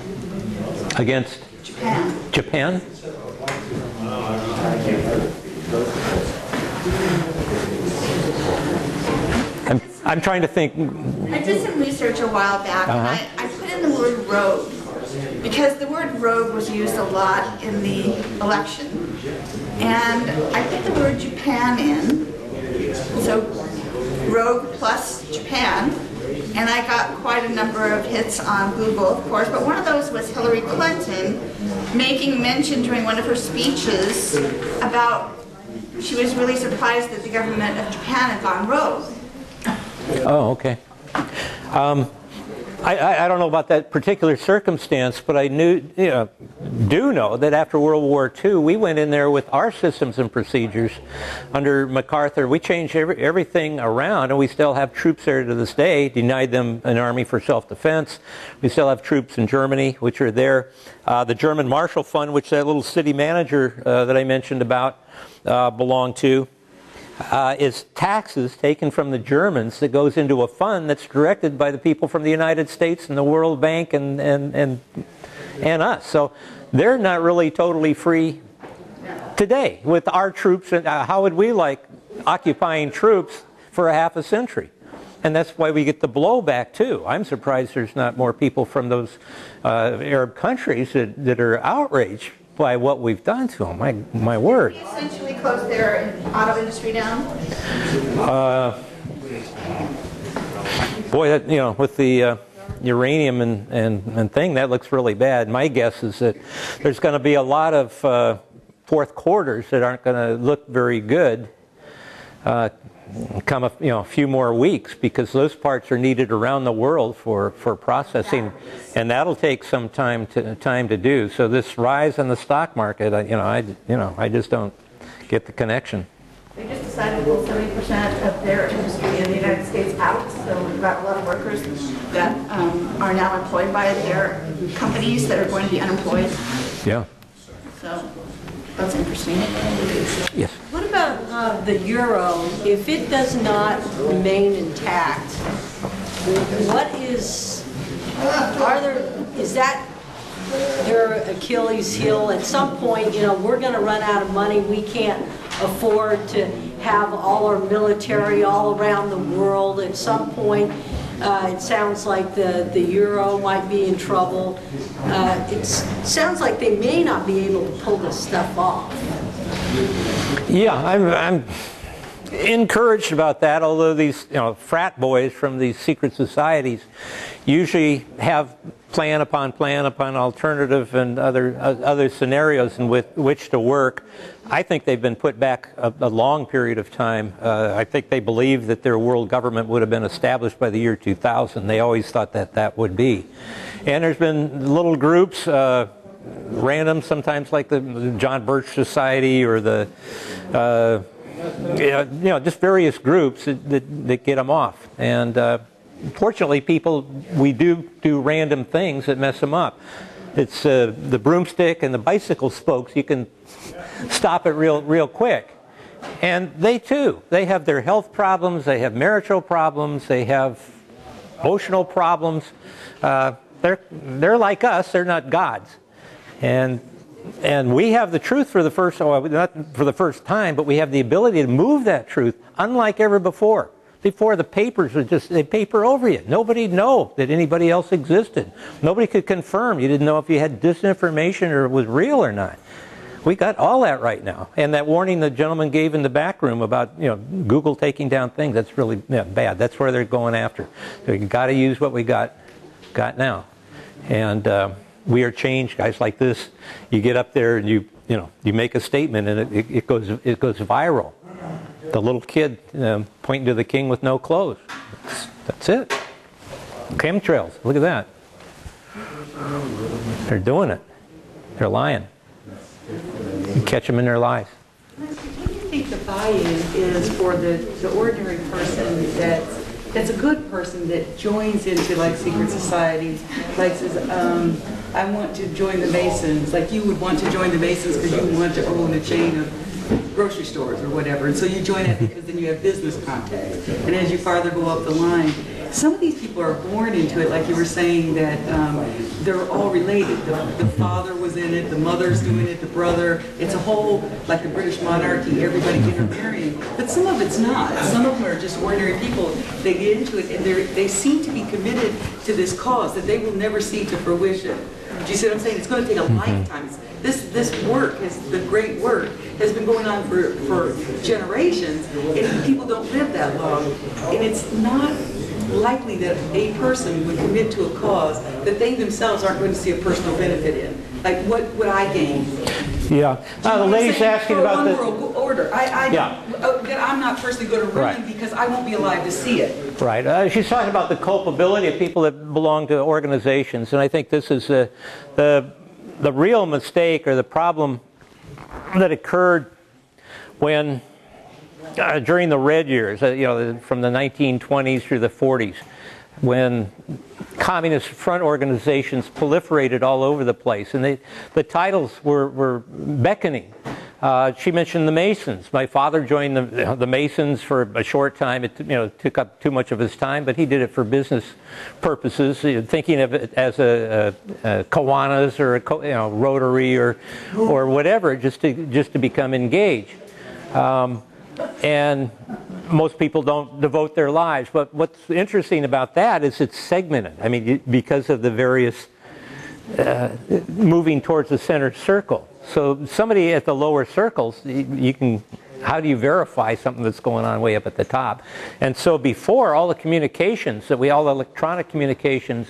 Against? Japan. Japan? I'm trying to think. I did some research a while back, and I put in the word rogue, because the word rogue was used a lot in the election. And I put the word Japan in, so rogue plus Japan, and I got quite a number of hits on Google, of course, but one of those was Hillary Clinton making mention during one of her speeches about she was really surprised that the government of Japan had gone rogue. Oh, okay. I don't know about that particular circumstance, but I do know that after World War II, we went in there with our systems and procedures under MacArthur. We changed everything around, and we still have troops there to this day, denied them an army for self-defense. We still have troops in Germany, which are there. The German Marshall Fund, which that little city manager that I mentioned about belonged to, is taxes taken from the Germans that goes into a fund that's directed by the people from the United States and the World Bank and us. So they're not really totally free today with our troops. And how would we like occupying troops for a half a century? And that's why we get the blowback too. I'm surprised there's not more people from those Arab countries that are outraged. by what we've done to them. My word. They essentially closed their auto industry down. Boy, that, you know, with the uranium and thing, that looks really bad. My guess is that there's going to be a lot of fourth quarters that aren't going to look very good come a few more weeks, because those parts are needed around the world for processing, and that'll take some time to do. So this rise in the stock market, I just don't get the connection. They just decided to pull 70% of their industry in the United States out, so we've got a lot of workers that are now employed by their companies that are going to be unemployed. Yeah. So that's interesting. Yes. What about the euro? If it does not remain intact, what is that their Achilles heel? At some point, we're going to run out of money. We can't afford to have all our military all around the world. At some point, it sounds like the euro might be in trouble. It sounds like they may not be able to pull this stuff off. Yeah, I'm encouraged about that, although these frat boys from these secret societies usually have plan upon alternative and other scenarios in which to work. I think they've been put back a long period of time. I think they believe that their world government would have been established by the year 2000. They always thought that would be. And there's been little groups, random sometimes, like the John Birch Society or the just various groups that get them off. And fortunately, we do random things that mess them up. It's the broomstick and the bicycle spokes. You can stop it real quick. And they too. They have their health problems. They have marital problems. They have emotional problems. They're like us. They're not gods. And we have the truth for the first, not for the first time, but we have the ability to move that truth, unlike ever before. Before, the papers would they paper over you. Nobody knew that anybody else existed. Nobody could confirm. You didn't know if you had disinformation or it was real or not. We got all that right now. And that warning the gentleman gave in the back room about Google taking down things, that's really bad. That's where they're going after. So you got to use what we got now. And we are changed, guys like this. You get up there and you make a statement and it goes viral. The little kid pointing to the king with no clothes. That's it. Chemtrails. Look at that. They're doing it. They're lying. You catch them in their lies. What do you think the buy-in is for the ordinary person that's a good person that joins into like secret societies, like says, I want to join the Masons, like you would want to join the Masons because you want to own a chain of grocery stores or whatever, and so you join it because then you have business contacts. And as you farther go up the line, some of these people are born into it, like you were saying, that they're all related. The father was in it, the mother's doing it, the brother. It's a whole, like the British monarchy, everybody intermarrying. But some of it's not. Some of them are just ordinary people. They get into it and they seem to be committed to this cause that they will never see to fruition. Do you see what I'm saying? It's going to take a lifetime. This work, the great work, has been going on for generations, and people don't live that long. And it's not likely that a person would commit to a cause that they themselves aren't going to see a personal benefit in. Like, what would I gain? Yeah. The lady's asking about the world order. That I'm not personally going to ruin because I won't be alive to see it. Right. She's talking about the culpability of people that belong to organizations, and I think this is the real mistake or the problem that occurred when during the Red years, from the 1920s through the 40s, when communist front organizations proliferated all over the place, and the titles were beckoning. She mentioned the Masons. My father joined the Masons for a short time. It took up too much of his time, but he did it for business purposes, thinking of it as a Kiwanis or a Rotary or whatever, just to become engaged. And most people don't devote their lives. But what's interesting about that is it's segmented. I mean, because of the various moving towards the center circle. So somebody at the lower circles, you can, how do you verify something that's going on way up at the top? And so before, all the communications, all electronic communications,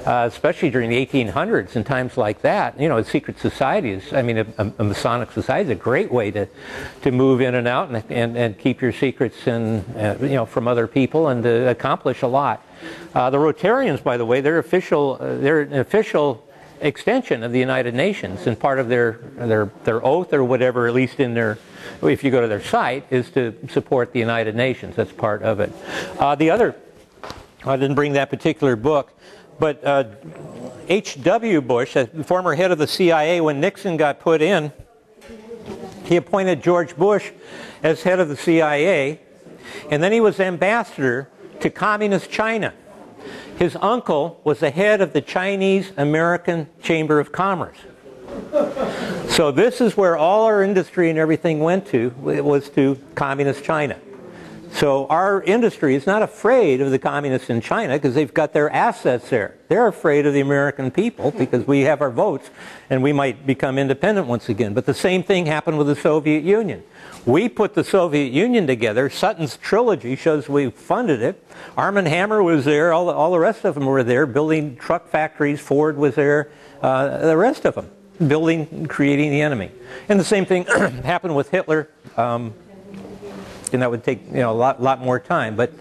especially during the 1800s and times like that, you know, secret societies, I mean, a Masonic society is a great way to move in and out and keep your secrets and, you know, from other people and to accomplish a lot. The Rotarians, by the way, they're an official extension of the United Nations, and part of their oath or whatever, at least in their, if you go to their site, is to support the United Nations. That's part of it. The other, I didn't bring that particular book, but H.W. Bush, the former head of the CIA, when Nixon got put in, he appointed George Bush as head of the CIA, and then he was ambassador to Communist China. His uncle was the head of the Chinese-American Chamber of Commerce. So this is where all our industry and everything went to. It was to Communist China. So our industry is not afraid of the communists in China because they've got their assets there. They're afraid of the American people because we have our votes and we might become independent once again. But the same thing happened with the Soviet Union. We put the Soviet Union together. Sutton's trilogy shows we funded it. Arm & Hammer was there. All the rest of them were there, building truck factories. Ford was there. The rest of them, creating the enemy. And the same thing happened with Hitler. And that would take, you know, a lot more time. But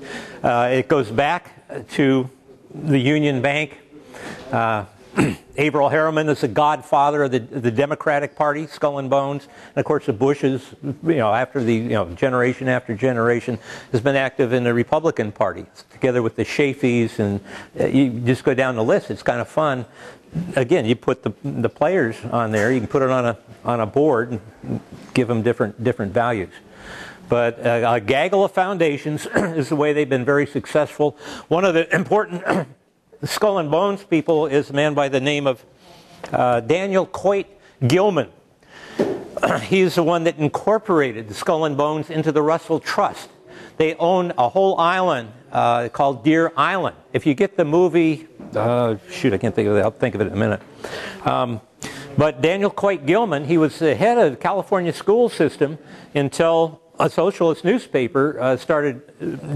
it goes back to the Union Bank. Averell Harriman is the godfather of the Democratic Party, Skull and Bones. And of course the Bushes, you know, after the, you know, generation after generation, has been active in the Republican Party, together with the Chafees, and you just go down the list. It's kind of fun. Again, you put the players on there. You can put it on a board and give them different values. But a gaggle of foundations is the way they've been very successful. One of the important Skull and Bones people is a man by the name of Daniel Coit Gilman. He's the one that incorporated the Skull and Bones into the Russell Trust. They own a whole island called Deer Island. If you get the movie, shoot, I can't think of it. I'll think of it in a minute. But Daniel Coit Gilman, he was the head of the California school system until a socialist newspaper started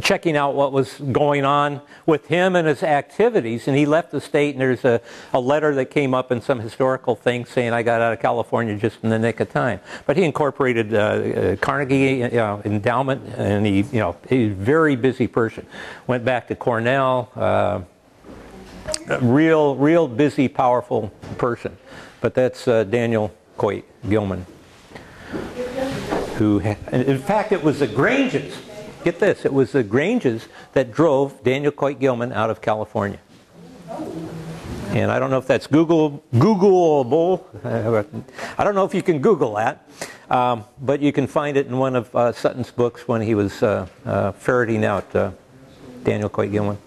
checking out what was going on with him and his activities, and he left the state, and there's a letter that came up in some historical thing saying, I got out of California just in the nick of time. But he incorporated Carnegie endowment, and he's a very busy person. Went back to Cornell, real busy, powerful person. But that's Daniel Coit Gilman. In fact, it was the Granges, get this, it was the Granges that drove Daniel Coit Gilman out of California. And I don't know if that's Googleable. I don't know if you can Google that, but you can find it in one of Sutton's books when he was ferreting out Daniel Coit Gilman.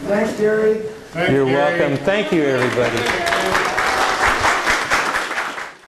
Thanks, Gary. You're welcome. Thank you, everybody.